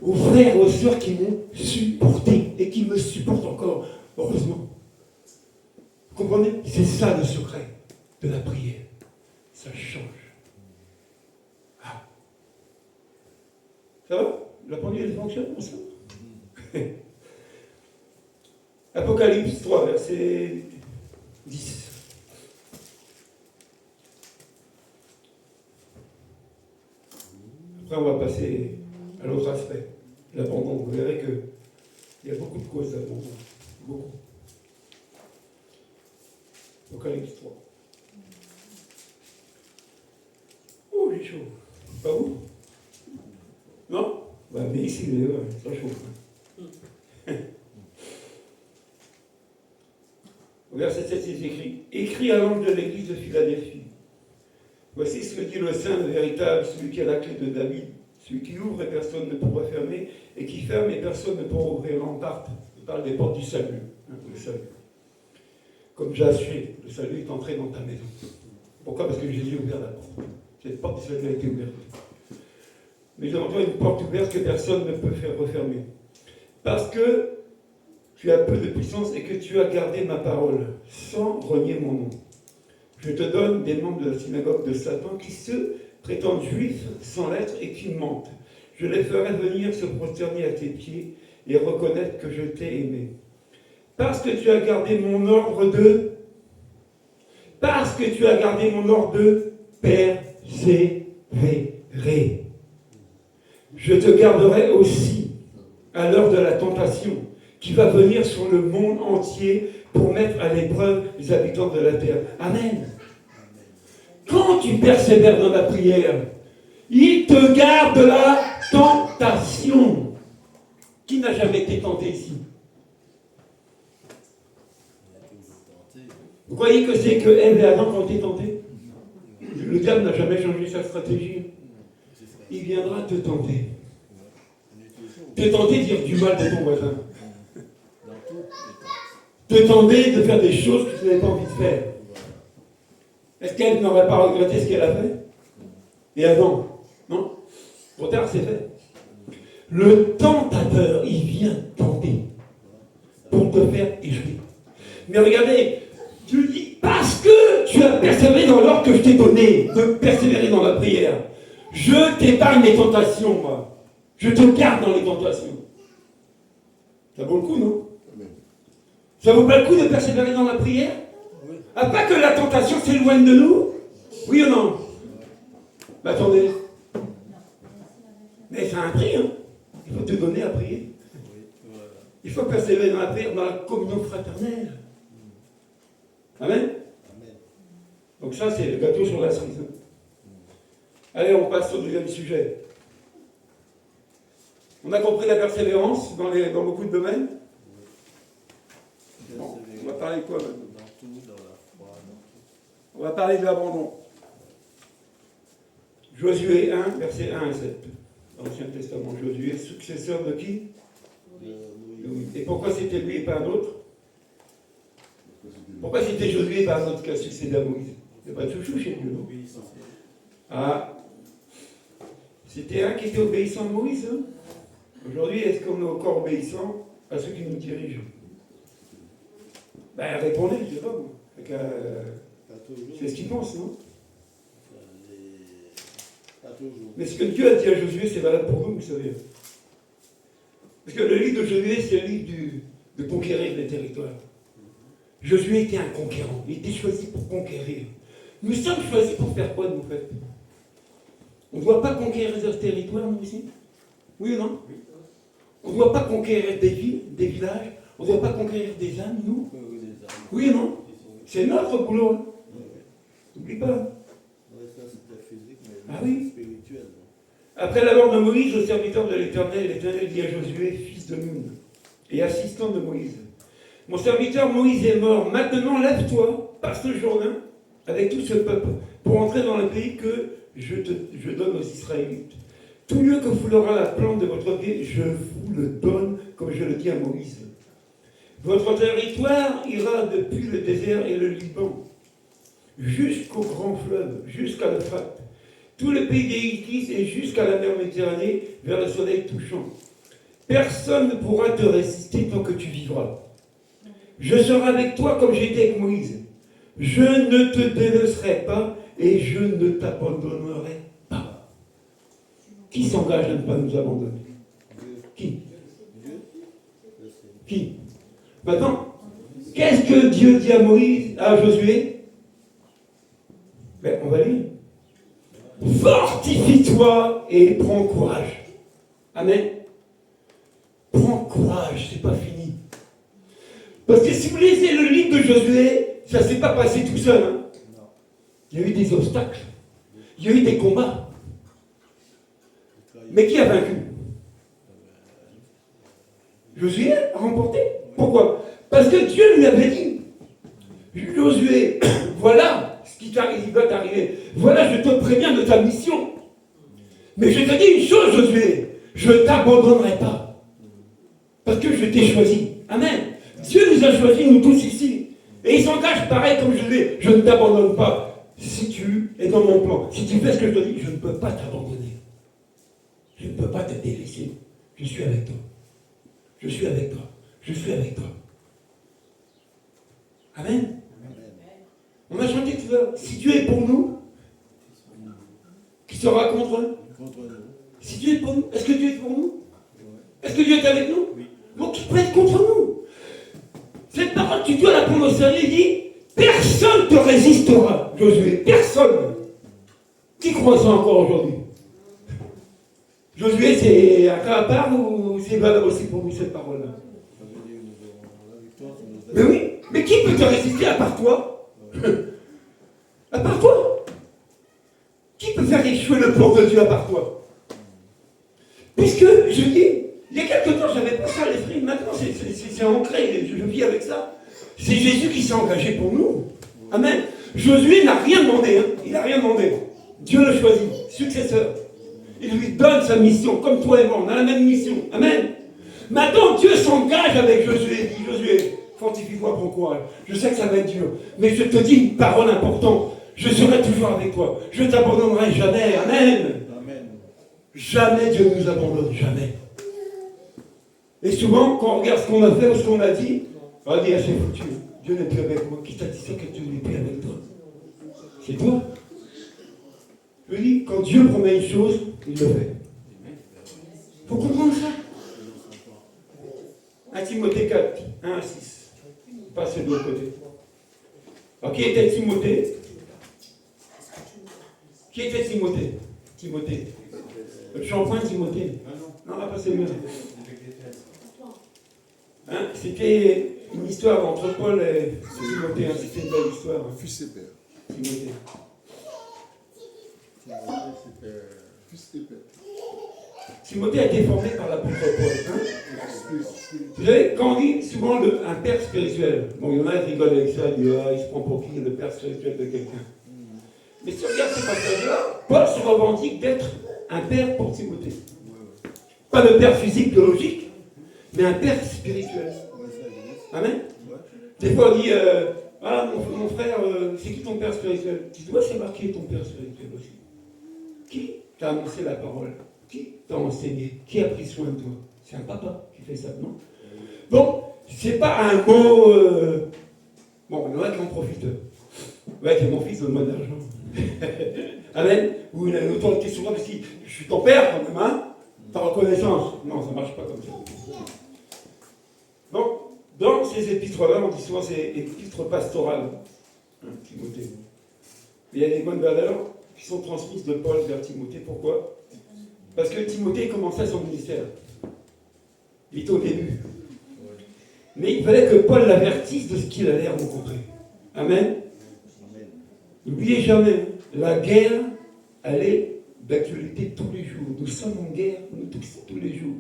Aux frères et aux sœurs qui m'ont supporté et qui me supportent encore, heureusement. Vous comprenez? C'est ça le secret de la prière. Ça change. Ah. Ça va? La pendule, elle fonctionne pour ça? Apocalypse 3, verset 10. Après, on va passer à l'autre aspect, l'abandon. Vous verrez qu'il y a beaucoup de causes d'abandon. Beaucoup. Apocalypse 3. Oh, j'ai chaud. Pas vous? Non? Bah, mais ici, ça chauffe. Au verset 7, c'est écrit. Écrit à l'ange de l'église de Philadelphie. Voici ce que dit le Saint, le véritable, celui qui a la clé de David, celui qui ouvre et personne ne pourra fermer, et qui ferme et personne ne pourra ouvrir. En part, il parle des portes du salut. Le salut. Comme Josué, le salut est entré dans ta maison. Pourquoi? Parce que Jésus a ouvert la porte. Cette porte du salut a été ouverte. Mais devant toi une porte ouverte que personne ne peut faire refermer. Parce que tu as peu de puissance et que tu as gardé ma parole, sans renier mon nom. Je te donne des membres de la synagogue de Satan qui se prétendent juifs sans l'être et qui mentent. Je les ferai venir se prosterner à tes pieds et reconnaître que je t'ai aimé. Parce que tu as gardé mon ordre de... Parce que tu as gardé mon ordre de persévérer. Je te garderai aussi. à l'heure de la tentation qui va venir sur le monde entier pour mettre à l'épreuve les habitants de la terre. Amen. Quand tu persévères dans la prière, il te garde de la tentation. Qui n'a jamais été tenté ici? Vous croyez que c'est que Ève et Adam ont été tentés? Le diable n'a jamais changé sa stratégie. Il viendra te tenter. Te tenter de dire du mal de ton voisin. Te tenter de faire des choses que tu n'avais pas envie de faire. Est-ce qu'elle n'aurait pas regretté ce qu'elle a fait? Et avant? Non? Trop tard, c'est fait. Le tentateur, il vient tenter pour te faire échouer. Mais regardez, tu dis, parce que tu as persévéré dans l'ordre que je t'ai donné, de persévérer dans la prière, je t'épargne les tentations, moi. Je te garde dans les tentations. Ça vaut le coup, non? Ça vaut pas le coup de persévérer dans la prière? Ah, pas que la tentation s'éloigne de nous? Oui ou non? Mais attendez. Mais c'est un prix, hein? Il faut te donner à prier. Il faut persévérer dans la prière, dans la communion fraternelle. Amen? Donc ça, c'est le gâteau sur la cerise. Allez, on passe au deuxième sujet. On a compris la persévérance dans beaucoup de domaines. Bon, on va parler de quoi maintenant? On va parler de l'abandon. Josué 1, versets 1 et 7. L'Ancien Testament. Josué, successeur de qui? Et pourquoi c'était lui et pas un autre? Pourquoi c'était Josué et pas un autre qui a succédé à Moïse? C'est pas de chouchou chez Dieu, non? Ah, c'était un qui était obéissant à Moïse. Hein? Aujourd'hui, est-ce qu'on est encore obéissant à ceux qui nous dirigent? Ben, répondez, je ne sais pas, moi. C'est ce qu'ils pensent, non? Mais ce que Dieu a dit à Josué, c'est valable pour vous, vous savez. Parce que le livre de Josué, c'est le livre de conquérir les territoires. Josué était un conquérant. Il était choisi pour conquérir. Nous sommes choisis pour faire quoi, nous, en fait? On ne doit pas conquérir les territoires, nous, ici? Oui ou non? On ne doit pas conquérir des villes, des villages. On ne doit pas conquérir des âmes, nous? Oui ou non? C'est notre boulot. Hein? N'oublie pas. Ah oui. Après la mort de Moïse, le serviteur de l'Éternel, l'Éternel dit à Josué, fils de Nun, et assistant de Moïse, mon serviteur Moïse est mort, maintenant lève-toi, par ce jour-là, avec tout ce peuple, pour entrer dans le pays que je donne aux Israélites. Tout lieu que foulera la plante de votre pied, je vous le donne, comme je le dis à Moïse. Votre territoire ira depuis le désert et le Liban, jusqu'au grand fleuve, jusqu'à l'Euphrate, tout le pays des Hittites et jusqu'à la mer Méditerranée, vers le soleil touchant. Personne ne pourra te résister tant que tu vivras. Je serai avec toi comme j'étais avec Moïse. Je ne te délaisserai pas et je ne t'abandonnerai pas. Qui s'engage à ne pas nous abandonner? Qui? Qui? Maintenant, qu'est-ce que Dieu dit à Moïse, à Josué? Ben, on va lire. Fortifie-toi et prends courage. Amen. Prends courage, c'est pas fini. Parce que si vous lisez le livre de Josué, ça ne s'est pas passé tout seul. Hein. Il y a eu des obstacles. Il y a eu des combats. Mais qui a vaincu? Josué a remporté. Pourquoi? Parce que Dieu lui avait dit, Josué, voilà ce qui va t'arriver. Voilà, je te préviens de ta mission. Mais je te dis une chose, Josué, je ne t'abandonnerai pas. Parce que je t'ai choisi. Amen. Dieu nous a choisis, nous tous ici. Et il s'engage pareil comme Josué, je ne t'abandonne pas. Si tu es dans mon plan, si tu fais ce que je te dis, je ne peux pas t'abandonner. Je ne peux pas te délaisser. Je suis avec toi. Je suis avec toi. Je suis avec toi. Amen. On a chanté tout à l'heure. Si Dieu est pour nous, qui sera contre nous? Si Dieu est pour nous, est-ce que Dieu est pour nous? Est-ce que Dieu est avec nous? Donc il peut être contre nous. Cette parole, tu dois la prendre au sérieux. Il dit, personne ne te résistera, Josué. Personne. Qui croit ça encore aujourd'hui? Josué, c'est un cas à part ou c'est valable aussi pour nous cette parole-là?
Ça veut dire que nous aurons la victoire sur nos
Mais oui, mais qui peut te résister à part toi? À part toi? Qui peut faire échouer le plan de Dieu à part toi? Puisque, je dis, il y a quelque temps, je n'avais pas ça à l'esprit, maintenant c'est ancré, je vis avec ça. C'est Jésus qui s'est engagé pour nous. Amen. Josué n'a rien demandé, hein. Il n'a rien demandé. Dieu le choisit, successeur. Il lui donne sa mission, comme toi et moi, on a la même mission. Amen. Maintenant, Dieu s'engage avec Josué. Il dit, Josué, fortifie-toi, prends courage. Je sais que ça va être dur, mais je te dis une parole importante. Je serai toujours avec toi. Je ne t'abandonnerai jamais. Amen.
Amen.
Jamais Dieu ne nous abandonne, jamais. Et souvent, quand on regarde ce qu'on a fait ou ce qu'on a dit, on va dire, c'est foutu. Dieu n'est plus avec moi. Qui t'a dit ça que Dieu n'est plus avec toi? C'est toi. Je dis, quand Dieu promet une chose, il le fait. Il faut comprendre ça. 1 Timothée 4, 1 à 6. Passez de l'autre côté. Alors, qui était Timothée? Qui était Timothée? Timothée. Le shampoing Timothée. Non, on va passer mieux. Hein? C'était une histoire entre Paul et Timothée. Hein? C'était une belle histoire. Hein?
Fils et père.
Timothée.
Fils et père.
Timothée a été formé par l'apôtre Paul. Hein? Vous savez, quand on dit souvent un père spirituel, bon, il y en a qui rigolent avec ça, ils disent, ah, il se prend pour qui, le père spirituel de quelqu'un. Mais si on regarde ce passage-là, Paul se revendique d'être un père pour Timothée. Pas le père physique, biologique, mais un père spirituel. Amen. Des fois on dit, ah mon frère, c'est qui ton père spirituel? Tu dois savoir qui est ton père spirituel aussi. Qui t'a annoncé la parole? Qui t'a enseigné? Qui a pris soin de toi? C'est un papa qui fait ça, non? Donc, c'est pas un mot... Bon, il y en a qui en profitent. Ouais, c'est mon fils, donne-moi de l'argent. Amen. Ou il a une autorité sur moi parce que je suis ton père quand même, hein? Ta reconnaissance. Non, ça ne marche pas comme ça. Donc, dans ces épîtres-là, on dit souvent c'est épîtres pastorales. Hein, Timothée. Mais il y a des bonnes valeurs qui sont transmises de Paul vers Timothée. Pourquoi? Parce que Timothée commençait son ministère. Il était au début. Mais il fallait que Paul l'avertisse de ce qu'il allait rencontrer. Amen. N'oubliez jamais, la guerre, elle est d'actualité tous les jours. Nous sommes en guerre, nous tous les jours.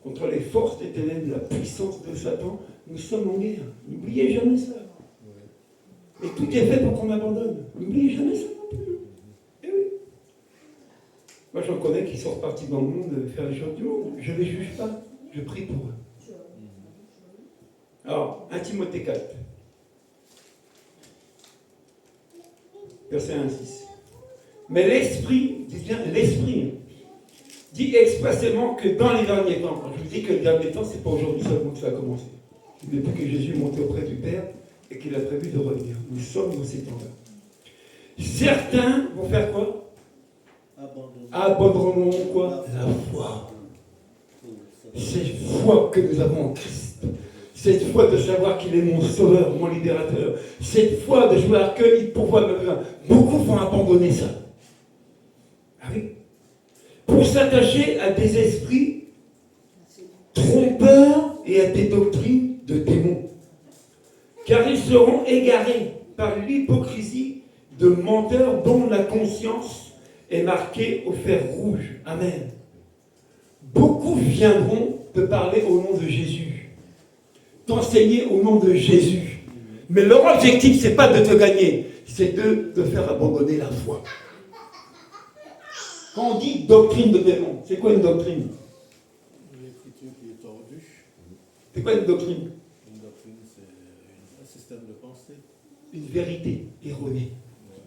Contre les forces des ténèbres, la puissance de Satan, nous sommes en guerre. N'oubliez jamais ça. Et tout est fait pour qu'on abandonne. N'oubliez jamais ça non plus. Eh oui. Moi, j'en connais qui sont repartis dans le monde faire les choses du monde. Je ne les juge pas. Je prie pour eux. Alors, 1 Timothée 4. Verset 1 à 6. Mais l'esprit, dis bien l'esprit, dit expressément que dans les derniers temps, je vous dis que les derniers temps, c'est pas aujourd'hui seulement que ça a commencé. Depuis que Jésus est monté auprès du Père et qu'il a prévu de revenir. Nous sommes dans ces temps-là. Certains vont faire quoi? Abandonneront quoi? La foi. Cette foi que nous avons en Christ. Cette foi de savoir qu'il est mon sauveur, mon libérateur. Cette foi de savoir qu'il pourvoit mes besoins. Beaucoup vont abandonner ça. Ah oui. Pour s'attacher à des esprits trompeurs et à des doctrines de démons. Car ils seront égarés par l'hypocrisie de menteurs dont la conscience est marquée au fer rouge. Amen. Beaucoup viendront te parler au nom de Jésus, t'enseigner au nom de Jésus. Mais leur objectif, ce n'est pas de te gagner, c'est de te faire abandonner la foi. Quand on dit doctrine de démon, c'est quoi une doctrine?
L'écriture qui est tordue.
C'est quoi une doctrine?
Une doctrine, c'est un système de pensée.
Une vérité erronée,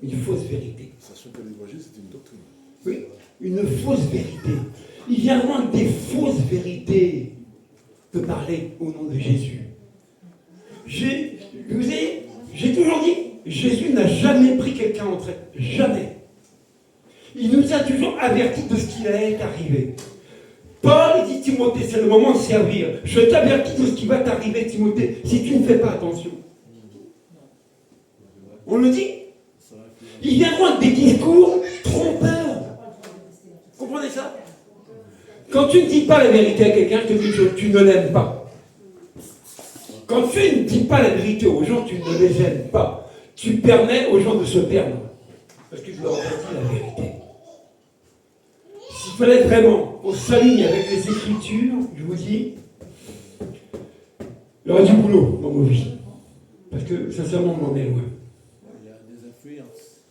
une fausse vérité.
Sachant que l'évangile, c'est une doctrine.
Oui, une fausse vérité. Il viendra des fausses vérités de parler au nom de Jésus. J'ai toujours dit, Jésus n'a jamais pris quelqu'un en traite. Jamais. Il nous a toujours avertis de ce qui allait arriver. Paul dit, Timothée, c'est le moment de servir. Je t'avertis de ce qui va t'arriver, Timothée, si tu ne fais pas attention. On le dit. Ils viendront avec des discours trompeurs. Vous comprenez ça? Quand tu ne dis pas la vérité à quelqu'un, je te dis que tu ne l'aimes pas. Quand tu ne dis pas la vérité aux gens, tu ne les aimes pas. Tu permets aux gens de se perdre. Parce que tu leur as dit la vérité. S'il fallait vraiment qu'on s'aligne avec les Écritures, je vous dis, il y aura du boulot dans nos vies. Parce que, sincèrement, on en est loin.
Il y a des influences.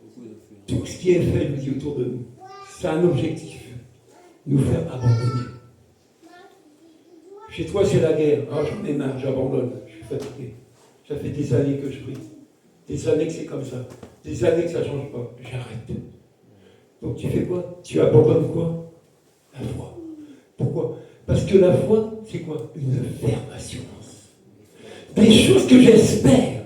Beaucoup d'influences.
Tout ce qui est fait, je vous dis, autour de nous, c'est un objectif. Nous faire abandonner. Chez toi, c'est la guerre. Ah, j'en ai marre, j'abandonne. Je suis fatigué. Ça fait des années que je prie. Des années que c'est comme ça. Des années que ça ne change pas. J'arrête. Donc tu fais quoi? Tu abandonnes quoi? La foi. Pourquoi? Parce que la foi, c'est quoi? Une ferme assurance. Des choses que j'espère.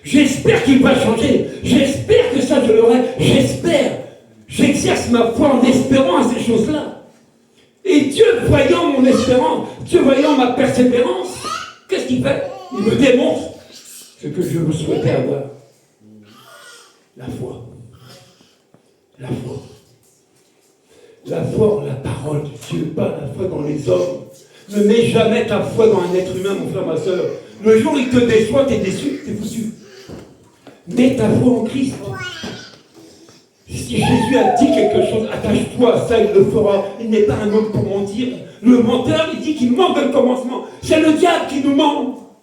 J'espère qu'il va changer. J'espère que ça, je l'aurai. J'espère. J'exerce ma foi en espérant à ces choses-là. Et Dieu, voyant mon espérance, Dieu voyant ma persévérance, qu'est-ce qu'il fait? Il me démontre ce que je souhaitais avoir. La foi. La foi. La foi en la parole de Dieu, pas la foi dans les hommes. Ne mets jamais ta foi dans un être humain, mon frère, ma soeur. Le jour où il te déçoit, t'es déçu, t'es foutu. Mets ta foi en Christ. Si Jésus a dit quelque chose, attache-toi à ça, il le fera. Il n'est pas un homme pour mentir. Le menteur, il dit qu'il ment dès le commencement. C'est le diable qui nous ment.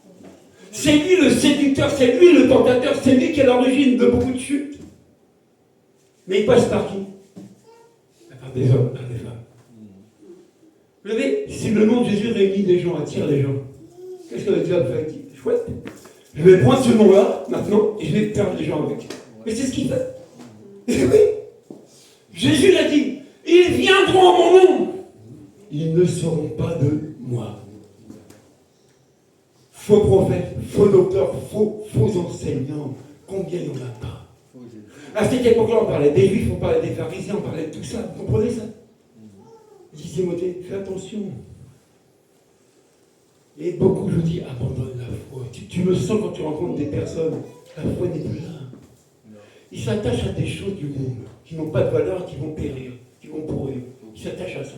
C'est lui le séducteur, c'est lui le tentateur, c'est lui qui est à l'origine de beaucoup de chutes. Mais il passe par qui? Par des hommes, par des femmes. Vous savez, si le nom de Jésus réunit des gens, attire les gens, qu'est-ce que le diable fait? Chouette. Je vais prendre ce nom-là, maintenant, et je vais perdre les gens avec. Mais c'est ce qu'il fait. Et oui, Jésus l'a dit, ils viendront en mon nom, ils ne seront pas de moi. Faux prophètes, faux docteurs, faux enseignants, combien il n'y en a pas? À cette époque-là, on parlait des Juifs, on parlait des pharisiens, on parlait de tout ça, vous comprenez ça? Il dit Timothée, fais attention. Et beaucoup, je dis, abandonne la foi. Tu le sens quand tu rencontres des personnes, la foi n'est plus là. Ils s'attachent à des choses du monde qui n'ont pas de valeur, qui vont périr, qui vont pourrir. Ils s'attachent à ça.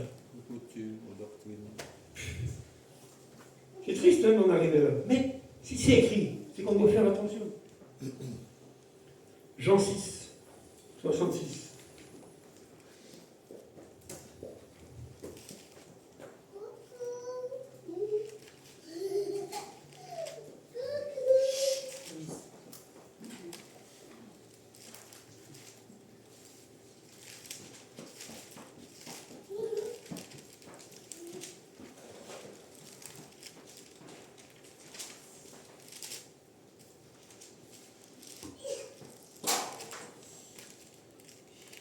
C'est triste d'en arriver là. Mais si c'est écrit, c'est qu'on doit faire attention. Jean 6, 66.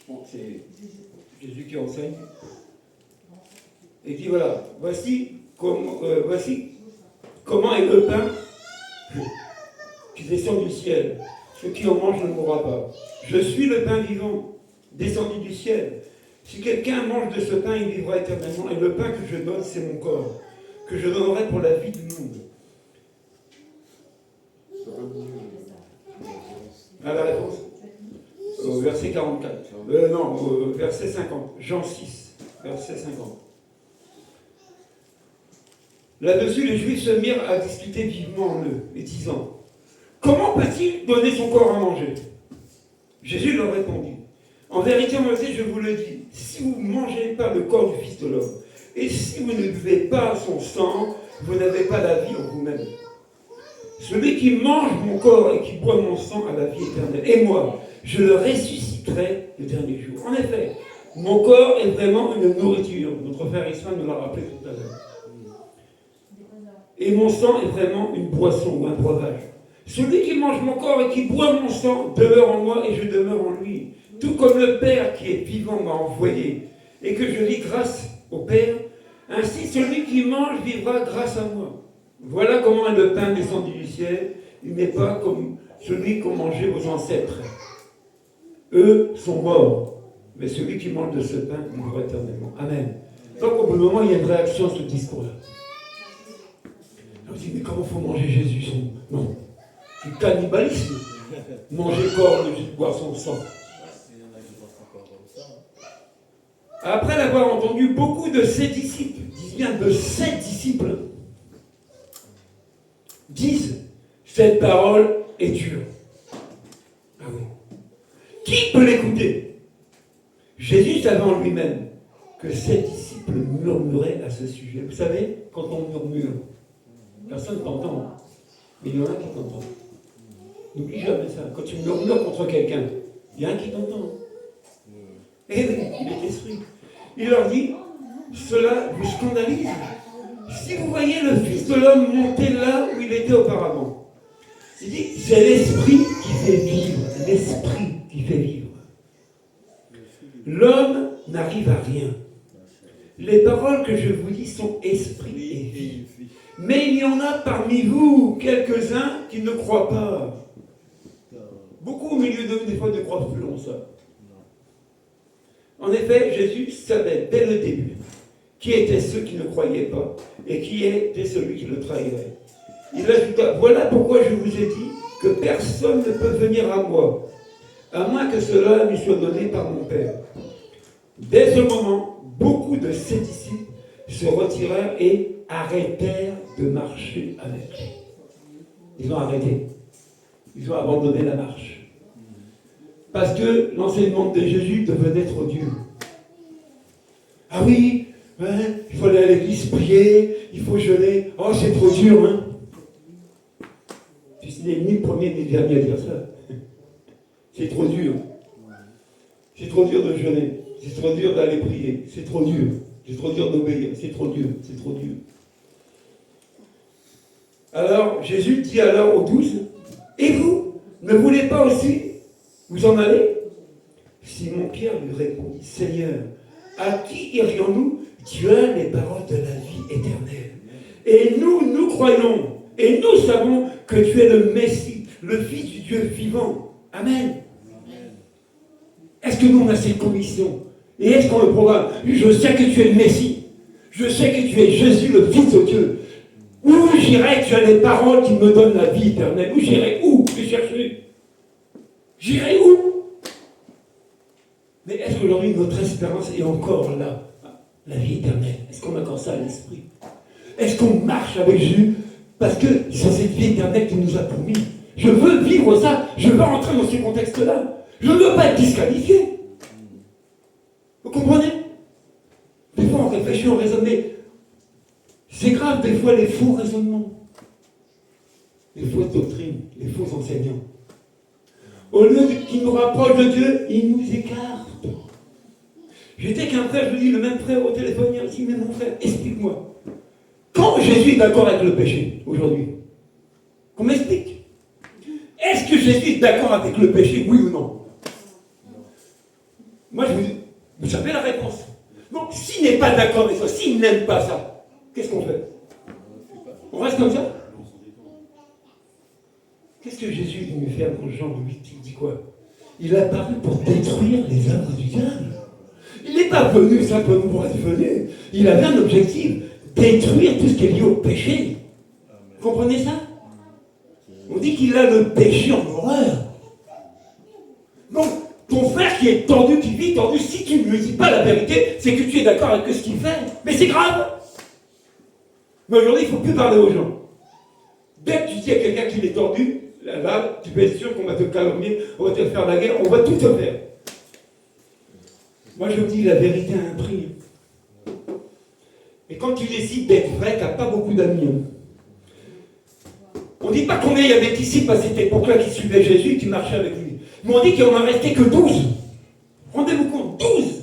Bon, c'est Jésus qui enseigne. Et il dit voilà, voici comment est le pain qui descend du ciel. Ceux qui en mangent ne mourra pas. Je suis le pain vivant, descendu du ciel. Si quelqu'un mange de ce pain, il vivra éternellement. Et le pain que je donne, c'est mon corps, que je donnerai pour la vie du monde. Ah, la réponse verset 44. Verset 50. Jean 6, verset 50. Là-dessus, les Juifs se mirent à discuter vivement en eux, et disant, comment peut-il donner son corps à manger? Jésus leur répondit, en vérité, je vous le dis, si vous ne mangez pas le corps du Fils de l'homme, et si vous ne buvez pas son sang, vous n'avez pas la vie en vous-même. Celui qui mange mon corps et qui boit mon sang a la vie éternelle. Et moi, je le ressusciterai le dernier jour. En effet, mon corps est vraiment une nourriture. Notre frère Ismaël nous l'a rappelé tout à l'heure. Et mon sang est vraiment une boisson ou un breuvage. Celui qui mange mon corps et qui boit mon sang demeure en moi et je demeure en lui. Tout comme le Père qui est vivant m'a envoyé et que je vis grâce au Père, ainsi celui qui mange vivra grâce à moi. Voilà comment est le pain descendu du ciel. Il n'est pas comme celui qu'ont mangé vos ancêtres. Eux sont morts, mais celui qui mange de ce pain vivra éternellement. Amen. Donc au bout d'un moment, il y a une réaction à ce discours-là. On se dit, mais comment faut manger Jésus? Non. C'est du cannibalisme. Manger corps, boire son sang. Après l'avoir entendu, beaucoup de ses disciples, disent bien de ses disciples, disent cette parole est dure. Ah oui. Qui peut l'écouter? Jésus savait en lui-même que ses disciples murmuraient à ce sujet. Vous savez, quand on murmure, personne ne t'entend, mais il y en a qui t'entendent. N'oublie jamais ça. Quand tu murmures contre quelqu'un, il y a un qui t'entend. Et oui, il est esprit. Il leur dit, cela vous scandalise. Si vous voyez le Fils de l'homme monter là où il était auparavant, il dit, c'est l'esprit qui fait vivre. L'esprit qui fait vivre. L'homme n'arrive à rien. Les paroles que je vous dis sont esprit et vie. Mais il y en a parmi vous quelques-uns qui ne croient pas. Beaucoup au milieu d'eux, des fois, ne croient plus en ça. En effet, Jésus savait dès le début qui étaient ceux qui ne croyaient pas et qui était celui qui le trahirait. Il ajouta, voilà pourquoi je vous ai dit que personne ne peut venir à moi, à moins que cela lui soit donné par mon Père. Dès ce moment, beaucoup de ses disciples se retirèrent et arrêtèrent de marcher avec lui. Ils ont arrêté. Ils ont abandonné la marche. Parce que l'enseignement de Jésus devenait trop dur. Ah oui, ouais, il faut aller à l'église prier, il faut jeûner. Oh, c'est trop dur, hein. Tu n'es ni le premier ni le dernier à dire ça. C'est trop dur. C'est trop dur de jeûner. C'est trop dur d'aller prier. C'est trop dur. C'est trop dur d'obéir. C'est trop dur. C'est trop dur. Alors, Jésus dit alors aux 12, et vous, ne voulez pas aussi vous en aller? Simon-Pierre lui répondit, Seigneur, à qui irions-nous? Tu as les paroles de la vie éternelle. Et nous croyons, et nous savons que tu es le Messie, le Fils du Dieu vivant. Amen. Est-ce que nous on a cette conviction? Et est-ce qu'on le programme? Je sais que tu es le Messie. Je sais que tu es Jésus, le Fils de Dieu. Où j'irai? Tu as les paroles qui me donnent la vie éternelle. Où j'irai? Où? Je chercher. J'irai où? Mais est-ce qu'aujourd'hui notre espérance est encore là? La vie éternelle. Est-ce qu'on a encore ça à l'esprit? Est-ce qu'on marche avec Jésus? Parce que c'est cette vie éternelle qui nous a promis. Je veux vivre ça. Je veux rentrer dans ce contexte-là. Je ne veux pas être disqualifié. Vous comprenez? Des fois on réfléchit, on raisonne, mais c'est grave des fois les faux raisonnements, les fausses doctrines, les faux enseignants. Au lieu qu'ils nous rapprochent de Dieu, ils nous écartent. J'étais qu'un frère, je lui dis, le même frère au téléphone, il dit, mais mon frère, explique-moi. Quand Jésus est d'accord avec le péché, aujourd'hui, qu'on m'explique. Est-ce que Jésus est d'accord avec le péché, oui ou non? Moi, je vous dis, vous savez la réponse. Donc, s'il n'est pas d'accord avec ça, s'il n'aime pas ça, qu'est-ce qu'on fait? On reste comme ça? Qu'est-ce que Jésus est venu faire dans Jean 8? Il dit quoi? Il a apparu pour détruire les œuvres du diable. Il n'est pas venu simplement pour être venu. Il avait un objectif, détruire tout ce qui est lié au péché. Vous comprenez ça? On dit qu'il a le péché en horreur. Donc, ton frère qui est tordu, qui vit tordu, si tu ne lui dis pas la vérité, c'est que tu es d'accord avec ce qu'il fait. Mais c'est grave. Mais aujourd'hui, il ne faut plus parler aux gens. Dès que tu dis à quelqu'un qu'il est tordu, là, tu peux être sûr qu'on va te calomnier, on va te faire la guerre, on va tout te faire. Moi, je vous dis, la vérité a un prix. Et quand tu décides d'être vrai, tu n'as pas beaucoup d'amis. On ne dit pas combien il y avait de disciples à cette époque-là qui suivaient Jésus et qui marchaient avec lui. Mais on dit qu'il n'en a resté que 12. Rendez-vous compte, 12.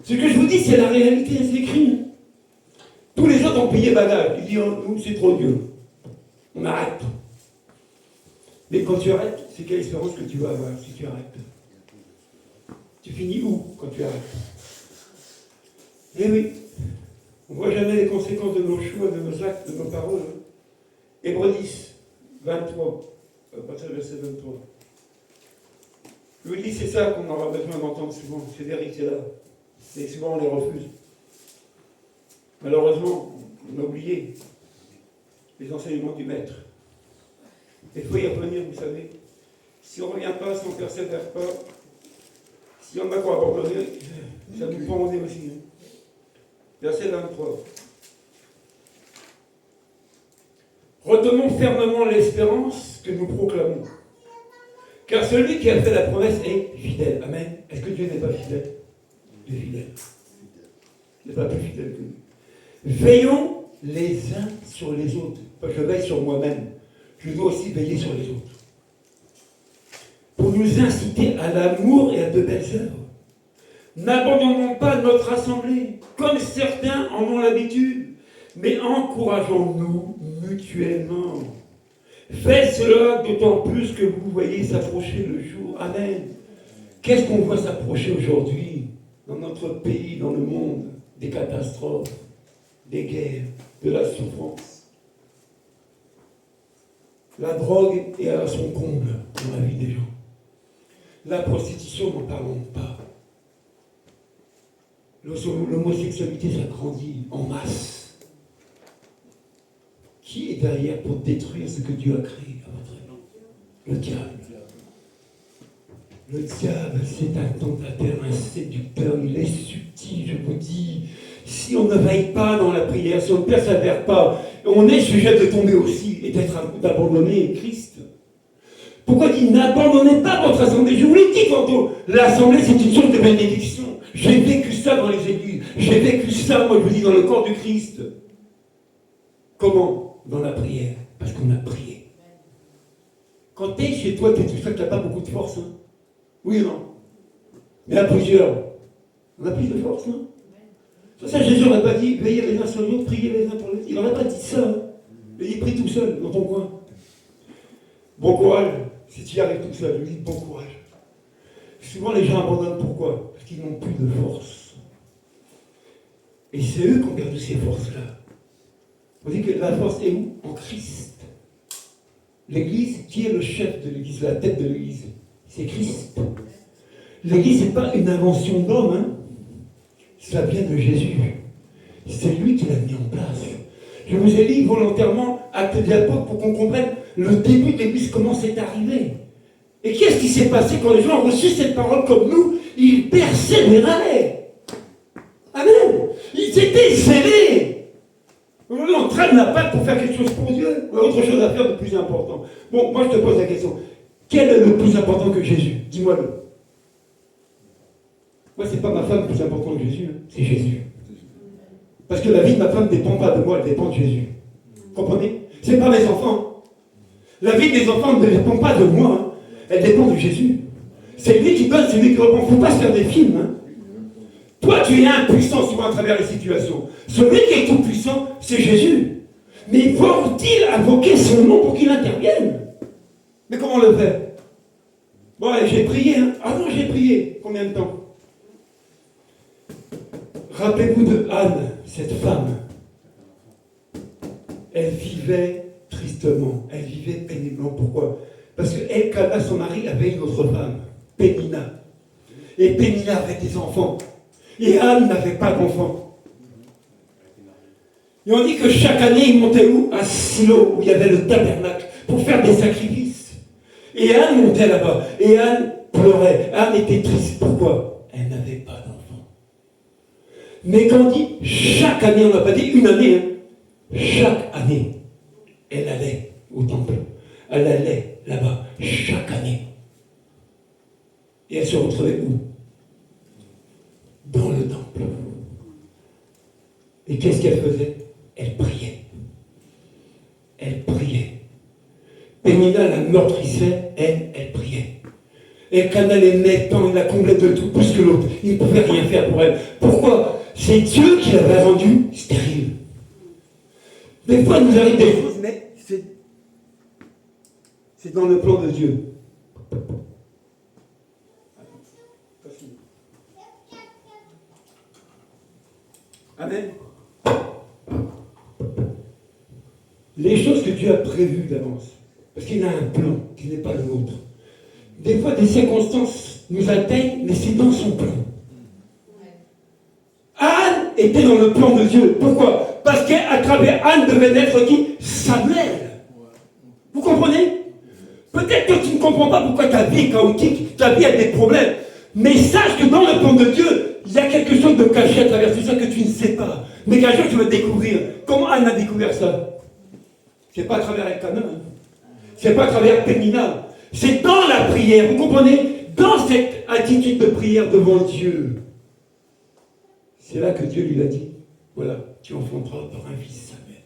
Ce que je vous dis, c'est la réalité, c'est écrit. Tous les autres ont payé bagage. Ils disent, oh, nous, c'est trop dur. On arrête. Mais quand tu arrêtes, c'est quelle espérance que tu vas avoir si tu arrêtes? Tu finis où quand tu arrêtes? Eh oui, on ne voit jamais les conséquences de nos choix, de nos actes, de nos paroles. Hébreux 10, 23, à partir du verset 23. Je vous dis, c'est ça qu'on aura besoin d'entendre souvent, ces vérités-là. Et souvent, on les refuse. Malheureusement, on a oublié les enseignements du Maître. Il faut y revenir, vous savez. Si on ne revient pas, si on ne persévère pas, Il y en a qui ont abandonné, ça nous prend au nez aussi. Hein. Verset 23. Retenons fermement l'espérance que nous proclamons. Car celui qui a fait la promesse est fidèle. Amen. Est-ce que Dieu n'est pas fidèle? Il est fidèle. Il n'est pas plus fidèle que nous. Veillons les uns sur les autres. Je veille sur moi-même. Je dois aussi veiller sur les autres. Pour nous inciter à l'amour et à de belles œuvres. N'abandonnons pas notre assemblée, comme certains en ont l'habitude, mais encourageons-nous mutuellement. Faites cela d'autant plus que vous voyez s'approcher le jour. Amen. Qu'est-ce qu'on voit s'approcher aujourd'hui dans notre pays, dans le monde? Des catastrophes, des guerres, de la souffrance. La drogue est à son comble dans la vie des gens. La prostitution, n'en parlons pas. L'homosexualité, ça grandit en masse. Qui est derrière pour détruire ce que Dieu a créé à votre avis? Le diable. Le diable, c'est un tentateur, un séducteur, il est subtil, je vous dis. Si on ne veille pas dans la prière, si on ne persévère pas, on est sujet de tomber aussi et d'abandonner Christ. Pourquoi il dit n'abandonnez pas votre assemblée? Je vous l'ai dit tantôt, l'assemblée c'est une source de bénédiction. J'ai vécu ça dans les églises, j'ai vécu ça, moi je vous dis, dans le corps du Christ. Comment? Dans la prière, parce qu'on a prié. Quand tu es chez toi, tu es tout seul, tu n'as pas beaucoup de force. Hein? Oui ou non? Mais à plusieurs, on a plus de force, non? C'est ça, Jésus n'aurait pas dit veillez les uns sur les autres, priez les uns pour les autres. Il n'aurait pas dit ça. Hein? Il prie tout seul, dans ton coin. Bon courage, si tu y arrives tout seul, lui dis bon courage. Souvent les gens abandonnent, pourquoi? Parce qu'ils n'ont plus de force. Et c'est eux qui ont perdu ces forces-là. On dit que la force est où? En Christ. L'Église, qui est le chef de l'Église, la tête de l'Église? C'est Christ. L'Église n'est pas une invention d'homme, hein. Ça vient de Jésus. C'est lui qui l'a mis en place. Je vous ai lu volontairement Actes des Apôtres pour qu'on comprenne le début de l'Église, comment c'est arrivé. Et qu'est-ce qui s'est passé quand les gens ont reçu cette parole comme nous? Ils persévéraient. Amen. Ils étaient zélés. On traîne la patte pour faire quelque chose pour Dieu. On a autre chose à faire de plus important. Bon, moi je te pose la question. Quel est le plus important que Jésus? Dis-moi-le. Moi, c'est pas ma femme plus importante que Jésus, hein. C'est Jésus. Parce que la vie de ma femme ne dépend pas de moi, elle dépend de Jésus. Vous comprenez? C'est pas mes enfants. La vie de mes enfants ne dépend pas de moi, hein. Elle dépend de Jésus. C'est lui qui donne, c'est lui qui reprend. Il ne faut pas se faire des films. Hein. Toi, tu es impuissant souvent à travers les situations. Celui qui est tout puissant, c'est Jésus. Mais faut-il invoquer son nom pour qu'il intervienne? Mais comment on le fait? Bon, allez, j'ai prié. Hein. Ah non, j'ai prié. Combien de temps? Rappelez-vous de Anne, cette femme. Elle vivait tristement. Elle vivait péniblement. Pourquoi? Parce que Elkana, son mari, avait une autre femme, Pénina. Et Pénina avait des enfants. Et Anne n'avait pas d'enfants. Et on dit que chaque année, il montait où? À Silo, où il y avait le tabernacle, pour faire des sacrifices. Et Anne montait là-bas. Et Anne pleurait. Anne était triste. Pourquoi? Elle n'avait pas d'enfants. Mais quand on dit chaque année, on n'a pas dit une année, hein. Chaque année, elle allait au temple. Elle allait là-bas, chaque année. Et elle se retrouvait où? Dans le temple. Et qu'est-ce qu'elle faisait? Elle priait. Elle priait. Pénina la meurtrissait, elle priait. Et Elkana l'aimait tant, il la comblait de tout, plus que l'autre. Il ne pouvait rien faire pour elle. Pourquoi? C'est Dieu qui l'avait rendue stérile. Des fois, il nous arrive des choses, mais c'est dans le plan de Dieu. Amen. Les choses que Dieu a prévues d'avance, parce qu'il a un plan qui n'est pas le nôtre. Des fois, des circonstances nous atteignent, mais c'est dans son plan. Anne était dans le plan de Dieu. Pourquoi? Parce qu'à travers Anne devait naître qui? Samuel. Vous comprenez? Peut-être que tu ne comprends pas pourquoi ta vie est chaotique, ta vie a des problèmes. Mais sache que dans le plan de Dieu, il y a quelque chose de caché à travers tout ça que tu ne sais pas. Mais qu'un jour tu vas découvrir. Comment Anne a découvert ça? C'est pas à travers Elkanah. C'est pas à travers Pénina. C'est dans la prière. Vous comprenez? Dans cette attitude de prière devant Dieu. C'est là que Dieu lui a dit, voilà, tu enfanteras par un fils Samuel.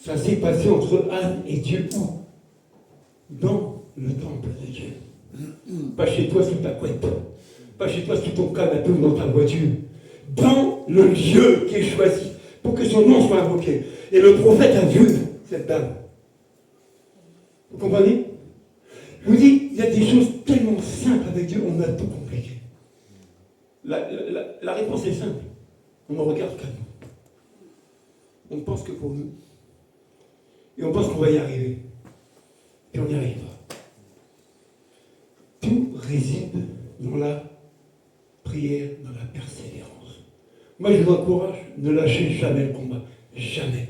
Ça s'est passé entre Anne et Dieu où? Dans le temple de Dieu. Pas chez toi sous ta couette. Pas chez toi sous ton canapé ou dans ta voiture. Dans le lieu qui est choisi pour que son nom soit invoqué. Et le prophète a vu cette dame. Vous comprenez? Je vous dis, il y a des choses tellement simples avec Dieu, on a tout compliqué. La réponse est simple. On ne regarde qu'à nous. On ne pense que pour nous. Et on pense qu'on va y arriver. Et on n'y arrive pas. Tout réside dans la prière, dans la persévérance. Moi, je vous encourage, ne lâchez jamais le combat. Jamais.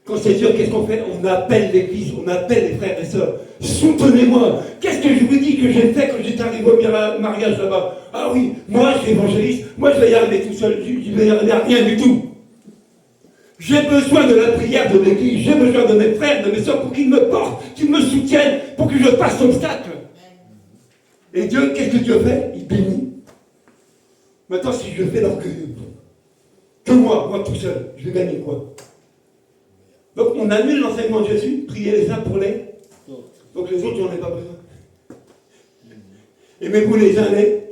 Quand c'est dur, qu'est-ce qu'on fait? On appelle l'église, on appelle les frères et sœurs. Soutenez-moi. Qu'est-ce que je vous dis que j'ai fait quand j'étais arrivé au mariage là-bas? Ah oui, moi, je suis évangéliste. Moi, je vais y arriver tout seul. Je ne vais y arriver à rien du tout. J'ai besoin de la prière de l'église. J'ai besoin de mes frères, de mes sœurs pour qu'ils me portent, qu'ils me soutiennent, pour que je passe l'obstacle. Et Dieu, qu'est-ce que Dieu fait? Il bénit. Maintenant, si je fais l'orgueil, que moi tout seul, je vais gagner quoi? Donc, on annule l'enseignement de Jésus, priez les uns pour les. Donc, les autres, j'en ai pas besoin. Aimez-vous les uns les.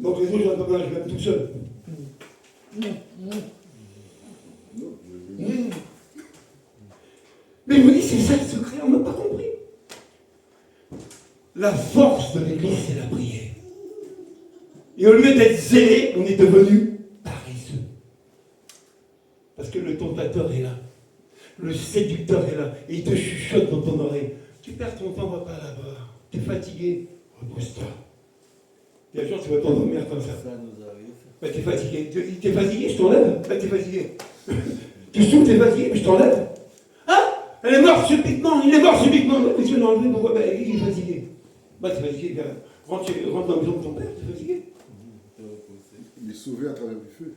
Donc, les autres, j'en ai pas besoin, je vais être tout seul. Mais je vous dis, c'est ça le secret, on n'a pas compris. La force de l'Église, c'est la prière. Et au lieu d'être zélé, on est devenu paresseux. Parce que le tentateur est là. Le séducteur est là. Et il te chuchote dans ton oreille. Tu perds ton temps, va pas là-bas. Tu es fatigué, repose-toi. Il y a des gens qui vont t'endormir comme ça.
Ça nous arrive.
Bah, t'es fatigué. T'es fatigué, je t'enlève. Bah, t'es fatigué. Tu souffles, t'es fatigué, mais je t'enlève. Hein? Elle est morte subitement. Il est mort subitement. Mais tu l'as enlevé, pourquoi? Bah, il est fatigué. Bah, t'es fatigué. Rentre dans la maison de ton père, t'es fatigué.
Il est sauvé à travers du feu.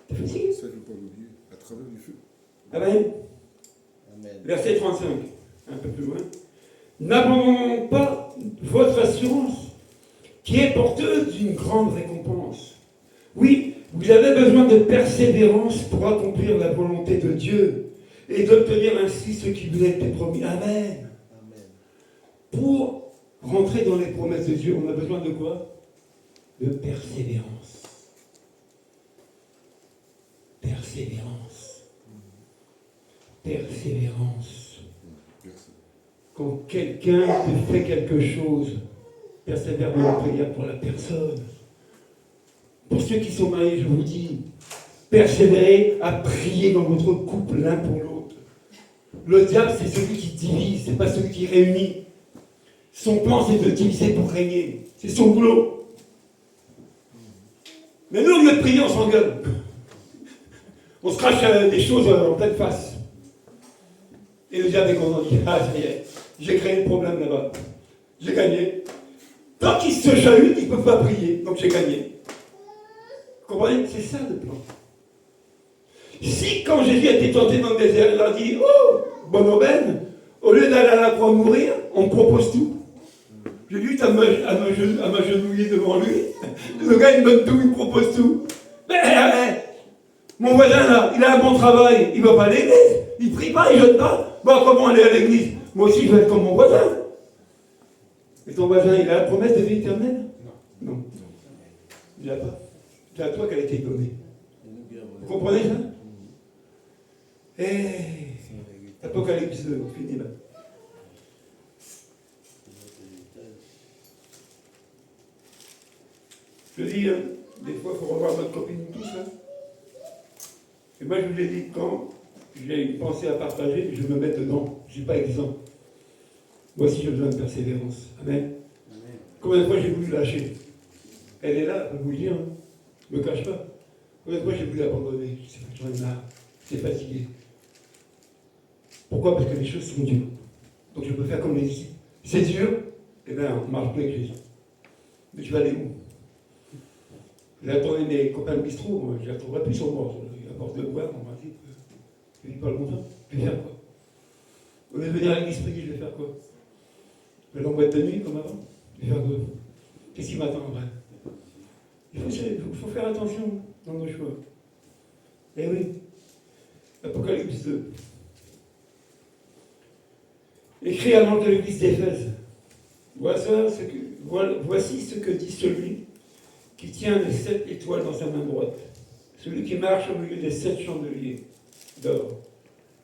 T'es fatigué.
Ça, je ne veux pas l'oublier. À travers du feu.
Amen.
Amen.
Verset 35, un peu plus loin. N'abandonnons pas votre assurance, qui est porteuse d'une grande récompense. Oui, vous avez besoin de persévérance pour accomplir la volonté de Dieu et d'obtenir ainsi ce qui vous a été promis. Amen.
Amen.
Pour rentrer dans les promesses de Dieu, on a besoin de quoi? De persévérance. Persévérance. Persévérance. Quand quelqu'un te fait quelque chose, persévère dans la prière pour la personne. Pour ceux qui sont mariés, je vous dis, persévérez à prier dans votre couple l'un pour l'autre. Le diable, c'est celui qui divise, c'est pas celui qui réunit. Son plan, c'est de diviser pour régner. C'est son boulot. Mais nous, au lieu de prier, on s'engueule. On se crache des choses en pleine face. Et le diable est content, il dit, ah, ça y est, j'ai créé le problème là-bas. J'ai gagné. Tant qu'il se chahute, il ne peut pas prier. Donc j'ai gagné. Vous comprenez? C'est ça le plan. Si quand Jésus a été tenté dans le désert, il a dit, oh, bonne aubaine, au lieu d'aller à la croix mourir, on me propose tout. J'ai dû m'agenouiller devant lui. Le gars, il me donne tout, il me propose tout. Mais, mon voisin là, il a un bon travail, il ne va pas à l'église, il ne prie pas, il ne jeûne pas. Bon, comment aller à l'église? Moi aussi, je vais être comme mon voisin. Et ton voisin, il a la promesse de vie éternelle? Non. Non. Il n'a pas. C'est à toi qu'elle a été donnée. Vous comprenez ça? Apocalypse 2, on finit là. Je dis, hein, des fois, il faut revoir notre copine tous. Hein. Et moi, je vous l'ai dit, quand j'ai une pensée à partager, je me mets dedans. Je ne suis pas exempt. Moi aussi, j'ai besoin de persévérance. Amen. Amen. Combien de fois j'ai voulu lâcher? Elle est là, je peux vous le dire. Hein. Je ne me cache pas. Combien de fois j'ai voulu abandonner? Je sais pas, j'en ai marre. C'est fatigué. Pourquoi? Parce que les choses sont dures. Donc je peux faire comme les disciples. C'est dur, eh bien, on marche plus avec Jésus. Mais je vais aller où? J'attendais mes copains de bistrot, moi, je ne les retrouverai plus sur moi. Ils apportent de boire, on m'a dit, je vis pas longtemps. Je vais faire quoi? Au lieu de venir à l'église prier, je vais faire quoi? Je vais en boîte de nuit comme avant? Je vais faire quoi? Qu'est-ce qui m'attend en vrai? Il faut faire attention dans nos choix. Eh oui, Apocalypse 2. Écrit à l'ange de l'église d'Éphèse. Voici ce que dit celui qui tient les 7 étoiles dans sa main droite, celui qui marche au milieu des 7 chandeliers d'or.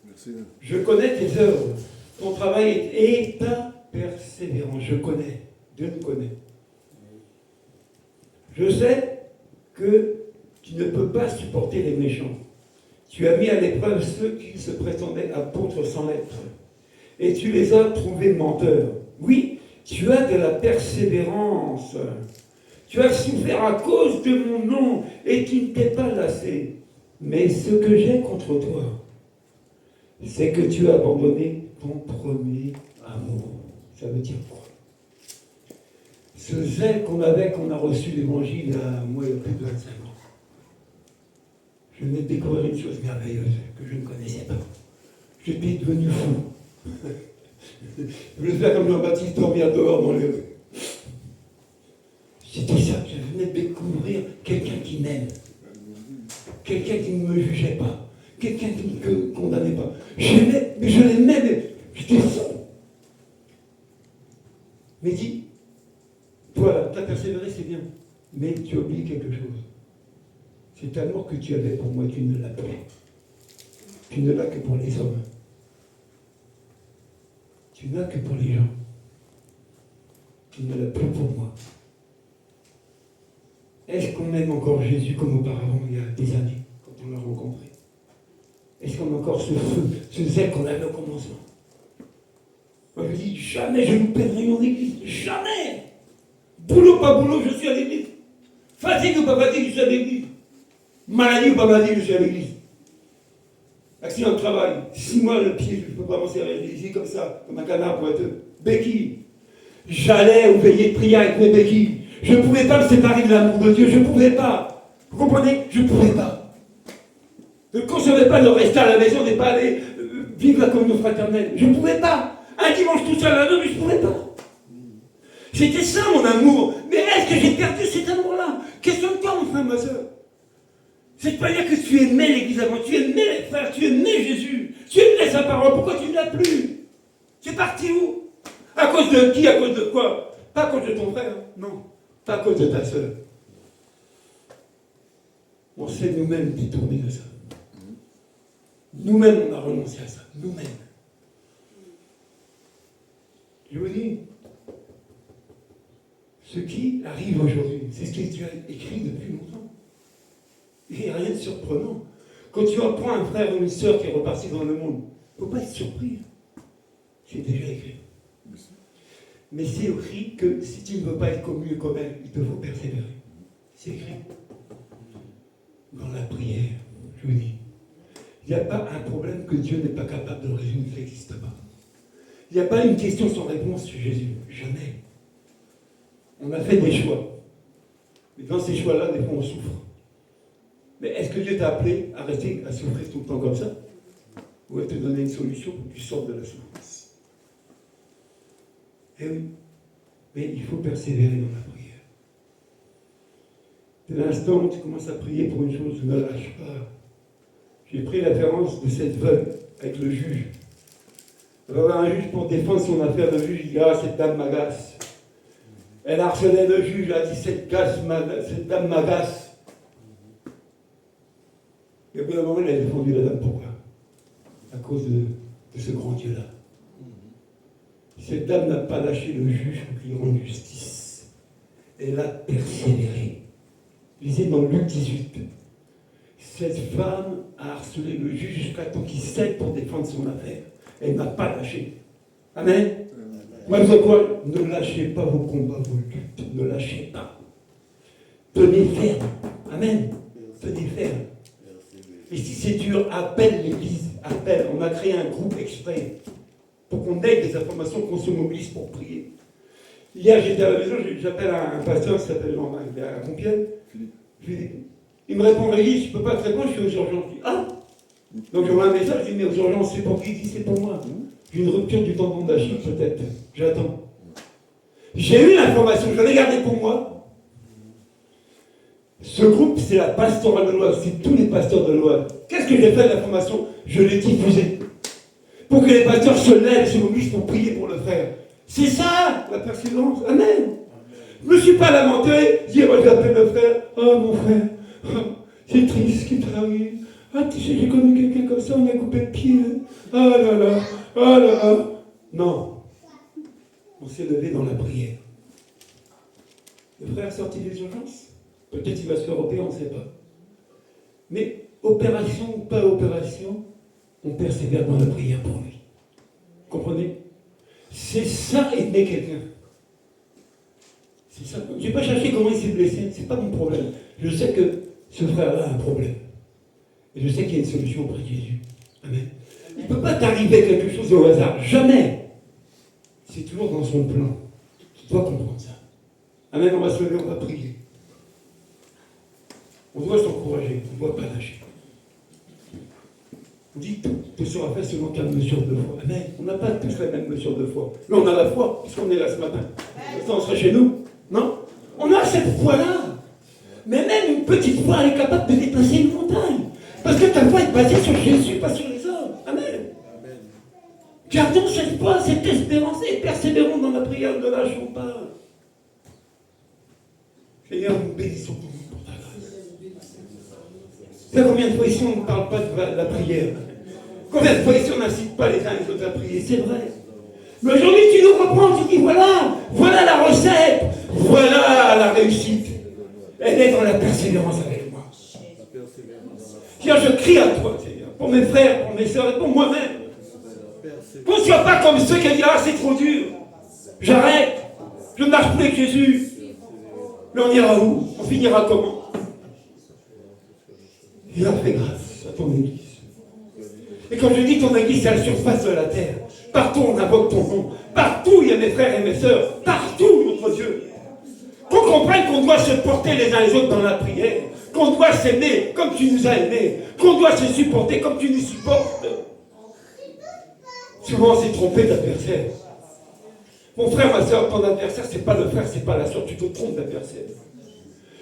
Merci.
Je connais tes œuvres, ton travail est pas persévérant. Je connais, Dieu nous connaît. Je sais que tu ne peux pas supporter les méchants. Tu as mis à l'épreuve ceux qui se prétendaient apôtres sans l'être, et tu les as trouvés menteurs. Oui, tu as de la persévérance. Tu as souffert à cause de mon nom, et tu ne t'es pas lassé. Mais ce que j'ai contre toi, c'est que tu as abandonné ton premier amour. Ça veut dire quoi? Ce zèle qu'on avait quand on a reçu l'évangile, moi, il y a plus de 25 ans. Je venais de découvrir une chose merveilleuse que je ne connaissais pas. J'étais devenu fou. Je voulais faire comme Jean-Baptiste, dormir dehors dans les rues. C'était ça, je venais de découvrir quelqu'un qui m'aime. Quelqu'un qui ne me jugeait pas. Quelqu'un qui ne me condamnait pas. J'aimais, mais je l'aimais, mais j'étais fou. Mais dis, toi, tu as persévéré, c'est bien. Mais tu oublies quelque chose. Cet amour que tu avais pour moi, tu ne l'as plus. Tu ne l'as que pour les hommes. Tu n'as que pour les gens. Tu ne l'as plus pour moi. Est-ce qu'on aime encore Jésus comme auparavant, il y a des années, quand on l'a rencontré? Est-ce qu'on a encore ce feu, ce zèle qu'on avait au commencement? Moi je dis, jamais je louperai une réunion d'église. Jamais! Boulot, pas boulot, je suis à l'église. Fatigue ou pas fatigue, je suis à l'église. Maladie ou pas maladie, je suis à l'église. Accident de travail, 6 mois le pied, je ne peux pas m'en servir ici comme ça, comme un canard pointeux. Béquille. J'allais au veillées de prière avec mes béquilles. Je ne pouvais pas me séparer de l'amour de Dieu, je ne pouvais pas. Vous comprenez? Je ne pouvais pas. Je ne concevais pas de rester à la maison, de pas aller vivre la communion fraternelle. Je ne pouvais pas. Un dimanche tout seul à la maison, mais je ne pouvais pas. C'était ça mon amour. Mais est-ce que j'ai perdu cet amour-là? Questionne-toi, mon frère, ma soeur. C'est de pas dire que tu aimais l'église avant, tu aimais les frères, tu aimais Jésus, tu aimais sa parole, pourquoi tu ne l'as plus? C'est parti où? À cause de qui? À cause de quoi? Pas à cause de ton frère, non. Pas à cause de ta soeur. On s'est nous-mêmes détournés de ça. Nous-mêmes, on a renoncé à ça. Nous-mêmes. Je vous dis, ce qui arrive aujourd'hui, c'est ce qui est écrit depuis longtemps. Il n'y a rien de surprenant. Quand tu apprends un frère ou une sœur qui est reparti dans le monde, il ne faut pas être surpris. C'est déjà écrit. Mais c'est écrit que si tu ne veux pas être commun comme elle, il te faut persévérer. C'est écrit. Dans la prière, je vous dis, il n'y a pas un problème que Dieu n'est pas capable de résoudre, ça n'existe pas. Il n'y a pas une question sans réponse sur Jésus. Jamais. On a fait des choix. Mais dans ces choix-là, des fois, on souffre. Mais est-ce que Dieu t'a appelé à rester, à souffrir tout le temps comme ça? Ou à te donner une solution pour que tu sortes de la souffrance? Eh oui. Mais il faut persévérer dans la prière. Dès l'instant où tu commences à prier pour une chose, ne lâche pas. J'ai pris la référence de cette veuve avec le juge. Il va y avoir un juge pour défendre son affaire. Le juge dit, ah, cette dame m'agace. Elle harcelait le juge, elle a dit, cette dame m'agace. Et au bout d'un moment, elle a défendu la dame. Pourquoi? À cause de ce grand Dieu-là. Cette dame n'a pas lâché le juge pour qu'il rende justice. Elle a persévéré. Lisez dans Luc 18. Cette femme a harcelé le juge jusqu'à temps qu'il cède pour défendre son affaire. Elle n'a pas lâché. Amen. Moi, je veux quoi? Ne lâchez pas vos combats, vos luttes. Ne lâchez pas. Tenez ferme. Amen. Tenez ferme. Et si c'est dur, appelle l'église. Appelle. On a créé un groupe exprès pour qu'on ait des informations, qu'on se mobilise pour prier. Hier, j'étais à la maison, j'appelle un pasteur qui s'appelle Jean-Marc, il est à Compiègne. Il me répond, Régis, je ne peux pas te répondre, je suis aux urgences. Je dis, ah. Donc j'envoie un message, je dis, mais aux urgences, c'est pour qui? Il dit, c'est pour moi. J'ai une rupture du tendon d'Achille, peut-être. J'attends. J'ai eu l'information, je l'ai gardée pour moi. Ce groupe, c'est la pastorale de l'Oise, c'est tous les pasteurs de l'Oise. Qu'est-ce que j'ai fait de l'information? Je l'ai diffusée. Pour que les pasteurs se lèvent, se mobilisent pour prier pour le faire. C'est ça, la persévérance. Amen. Je ne me suis pas lamenté, dire, moi j'appelle le frère, oh mon frère, oh, c'est triste ce qui t'arrive. Ah, tu sais, j'ai connu quelqu'un comme ça, on a coupé le pied. Oh là là, oh là là. Non. On s'est levé dans la prière. Le frère est sorti des urgences. Peut-être qu'il va se faire opérer, on ne sait pas. Mais opération ou pas opération, on persévère dans la prière pour lui. Comprenez? C'est ça, aimer quelqu'un. C'est ça. Je n'ai pas cherché comment il s'est blessé, c'est pas mon problème. Je sais que ce frère-là a un problème. Et je sais qu'il y a une solution auprès de Jésus. Amen. Il ne peut pas t'arriver quelque chose au hasard. Jamais. C'est toujours dans son plan. Tu dois comprendre ça. Amen, on va se lever, on va prier. On doit s'encourager, on ne doit pas lâcher. On dit tout te sera fait selon ta mesure de foi. Amen. On n'a pas tous la même mesure de foi. Mais on a la foi, puisqu'on est là ce matin. On serait chez nous. Non? On a cette foi-là. Mais même une petite foi, elle est capable de dépasser une montagne. Parce que ta foi est basée sur Jésus, pas sur les hommes. Amen. Gardons cette foi, cette espérance et persévérons dans la prière, ne lâchons pas. Seigneur, nous bénissons pour ta grâce. Tu sais combien de fois ici on ne parle pas de la prière? Combien de fois ici on n'incite pas les uns les autres à prier? C'est vrai. Mais aujourd'hui tu nous reprends, tu dis voilà, voilà la recette, voilà la réussite. Elle est dans la persévérance avec moi. Seigneur, je crie à toi, Seigneur, pour mes frères, pour mes soeurs et pour moi-même. Qu'on ne soit pas comme ceux qui disent ah c'est trop dur, j'arrête, je ne marche plus avec Jésus. Mais on ira où? On finira comment? Il a fait grâce à ton Église. Et quand je dis ton Église, c'est à la surface de la terre. Partout on invoque ton nom. Partout il y a mes frères et mes sœurs. Partout, notre Dieu. Qu'on comprenne qu'on doit se porter les uns les autres dans la prière. Qu'on doit s'aimer comme tu nous as aimés. Qu'on doit se supporter comme tu nous supportes. Souvent on s'est trompé d'adversaire. Mon frère, ma soeur, ton adversaire, c'est pas le frère, c'est pas la soeur, tu te trompes d'adversaire.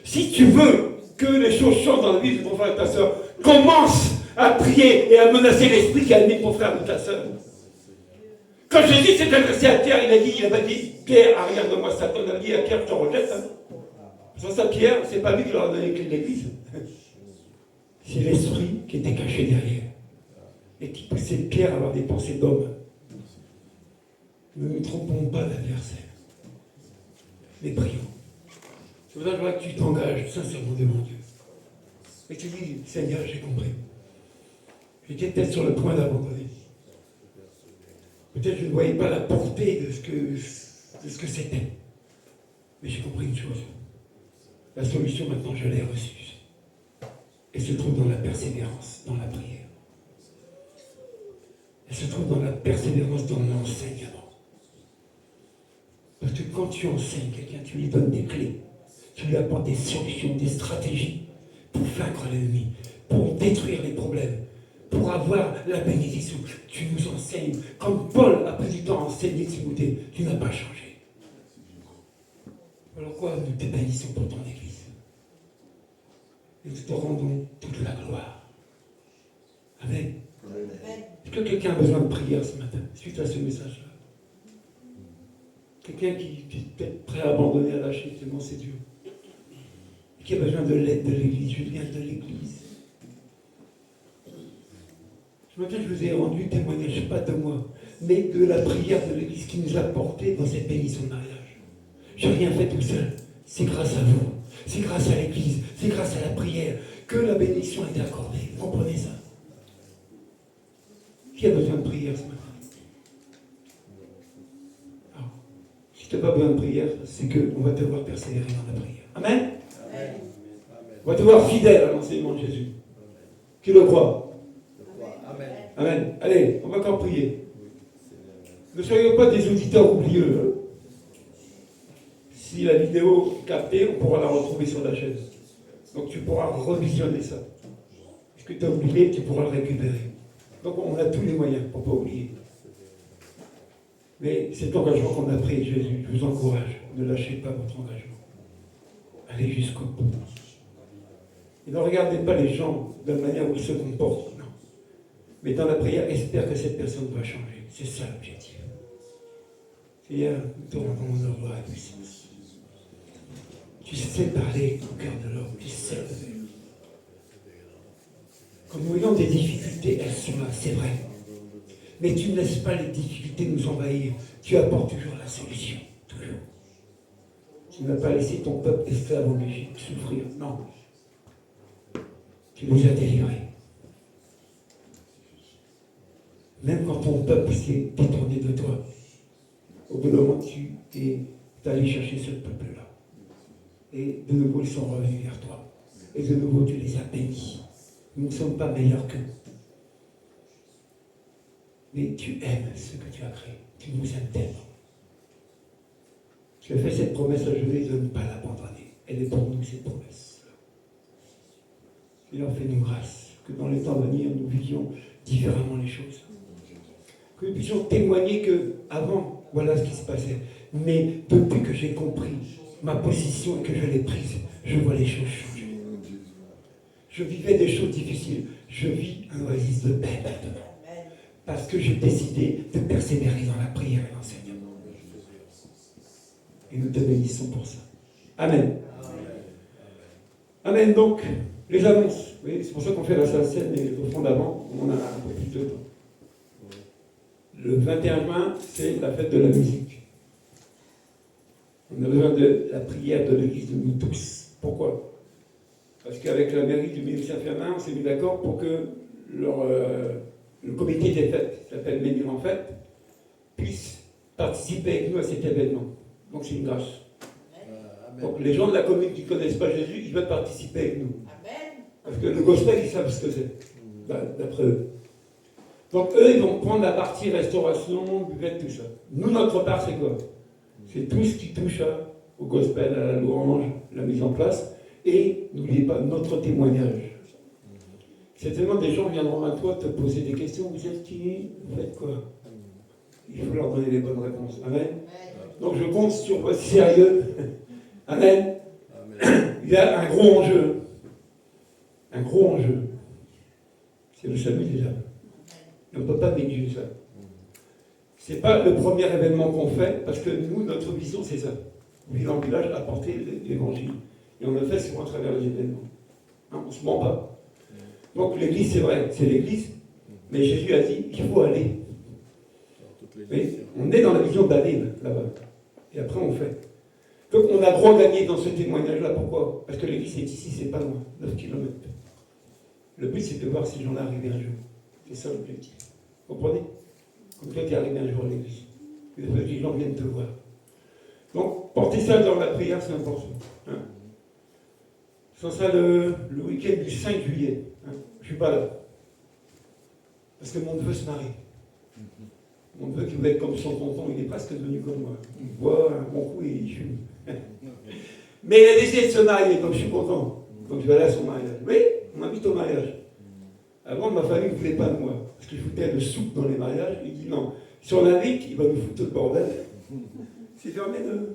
Si tu veux que les choses changent dans la vie de ton frère et ta soeur, commence à prier et à menacer l'esprit qui a mis ton frère ou ta soeur. Quand Jésus s'est adressé à Pierre, il avait dit, Pierre, arrière de moi Satan, il a dit à Pierre, je te rejette. Hein. Sur ça, Pierre, c'est pas lui qui leur a donné les clés de l'église. C'est l'esprit qui était caché derrière. Et qui poussait Pierre à avoir des pensées d'homme. Ne nous trompons pas d'adversaire. Mais prions. C'est pour ça que je vois que tu t'engages sincèrement devant Dieu. Et tu dis, Seigneur, j'ai compris. J'étais peut-être sur le point d'abandonner. Peut-être que je ne voyais pas la portée de ce que c'était. Mais j'ai compris une chose. La solution, maintenant, je l'ai reçue. Elle se trouve dans la persévérance, dans la prière. Elle se trouve dans la persévérance, dans l'enseignement. Parce que quand tu enseignes quelqu'un, tu lui donnes des clés. Tu lui apportes des solutions, des stratégies pour vaincre l'ennemi, pour détruire les problèmes, pour avoir la bénédiction. Tu nous enseignes. Comme Paul a pris du temps à enseigner Timothée, tu n'as pas changé. Alors quoi, nous te bénissons pour ton Église. Et nous te rendons toute la gloire. Amen. Est-ce que quelqu'un a besoin de prière ce matin, suite à ce message-là? Quelqu'un qui est peut-être prêt à abandonner, à lâcher, tellement c'est dur. Et qui a besoin de l'aide de l'Église. Je viens de l'Église. Ce matin, je vous ai rendu témoignage, pas de moi, mais de la prière de l'Église qui nous a portés dans cette bénédiction de mariage. Je n'ai rien fait tout seul. C'est grâce à vous. C'est grâce à l'Église. C'est grâce à la prière que la bénédiction a été accordée. Vous comprenez ça? Qui a besoin de prière ce matin? Si tu n'as pas besoin de prière, c'est qu'on va te voir persévérer dans la prière. Amen? Amen. On va te voir fidèle à l'enseignement de Jésus. Qui le croit? Amen. Amen. Allez, on va encore prier. Ne soyons pas des auditeurs oublieux. Si la vidéo est captée, on pourra la retrouver sur la chaîne. Donc tu pourras revisionner ça. Ce que tu as oublié, tu pourras le récupérer. Donc on a tous les moyens pour ne pas oublier. Mais cet engagement qu'on a pris, Jésus, je vous encourage, ne lâchez pas votre engagement. Allez jusqu'au bout. Et ne regardez pas les gens de la manière où ils se comportent, non. Mais dans la prière, espère que cette personne va changer. C'est ça l'objectif. Seigneur, nous te rendons honneur, gloire et puissance. Tu sais parler au cœur de l'homme, tu sais le faire. Quand nous voyons des difficultés, elles sont là, c'est vrai. Mais tu ne laisses pas les difficultés nous envahir. Tu apportes toujours la solution, toujours. Tu n'as pas laissé ton peuple esclave en Égypte souffrir, non. Tu nous as délivrés. Même quand ton peuple s'est détourné de toi, au bout d'un moment, tu es allé chercher ce peuple-là. Et de nouveau, ils sont revenus vers toi. Et de nouveau, tu les as bénis. Nous ne sommes pas meilleurs qu'eux. Mais tu aimes ce que tu as créé. Tu nous aimes tellement. Tu as fait cette promesse à Josué de ne pas l'abandonner. Elle est pour nous, cette promesse. Seigneur, fais-nous grâce. Que dans les temps à venir, nous vivions différemment les choses. Que nous puissions témoigner que avant, voilà ce qui se passait. Mais depuis que j'ai compris ma position et que je l'ai prise, je vois les choses changer. Je vivais des choses difficiles. Je vis un oasis de paix maintenant. Parce que j'ai décidé de persévérer dans la prière et l'enseignement. Et nous te bénissons pour ça. Amen. Amen. Donc, les annonces. Oui, c'est pour ça qu'on fait la salle scène et au fond d'avant, on a un peu plus de temps. Le 21 juin, c'est la fête de la musique. On a besoin de la prière de l'Église de nous tous. Pourquoi ? Parce qu'avec la mairie du ministère Fermin, on s'est mis d'accord pour que le comité des fêtes, qui s'appelle Menhir en Fête, puisse participer avec nous à cet événement. Donc c'est une grâce. Amen. Donc les gens de la commune qui ne connaissent pas Jésus, ils veulent participer avec nous. Amen. Parce que le gospel, ils savent ce que c'est, d'après eux. Donc eux, ils vont prendre la partie restauration, buvette, tout ça. Nous, notre part, c'est quoi ? C'est tout ce qui touche au gospel, à la louange, la mise en place. Et n'oubliez pas notre témoignage. Certainement, des gens viendront à toi te poser des questions. Vous êtes qui ? Vous faites quoi ? Il faut leur donner les bonnes réponses. Amen. Donc je compte sur votre sérieux. Amen. Il y a un gros enjeu. Un gros enjeu. C'est le salut des âmes. On ne peut pas négliger ça. Ce n'est pas le premier événement qu'on fait, parce que nous, notre vision, c'est ça. Vivre en village, apporter l'évangile. Et on le fait souvent à travers les événements. On ne se ment pas. Donc l'église, c'est vrai, c'est l'église, mais Jésus a dit, il faut aller. Mais on est dans la vision d'aller là-bas. Et après, on fait. Donc on a droit à gagner dans ce témoignage-là. Pourquoi ? Parce que l'église est ici, c'est pas loin, 9 km. Le but, c'est de voir si j'en arrive un jour. C'est ça l'objectif. Vous comprenez ? Comme toi, tu es arrivé un jour à l'église. Et les gens viennent te voir. Donc, porter ça dans la prière, c'est important. Hein. Sans ça, le week-end du 5 juillet, hein, je ne suis pas là. Parce que mon neveu se marie. Mon neveu qui voulait être comme son tonton, il est presque devenu comme moi. Il boit un bon coup et il fume. Mais il a décidé de se marier, donc je suis content. Donc je vais aller à son mariage. Oui, on m'invite au mariage. Avant, ma famille ne voulait pas de moi. Parce qu'il foutait le soupe dans les mariages. Il dit non, si on l'invite, il va nous foutre le bordel. C'est fermé de...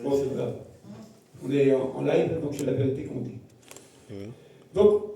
Bon, c'est grave. On est en live, donc c'est la vérité qu'on dit. Donc,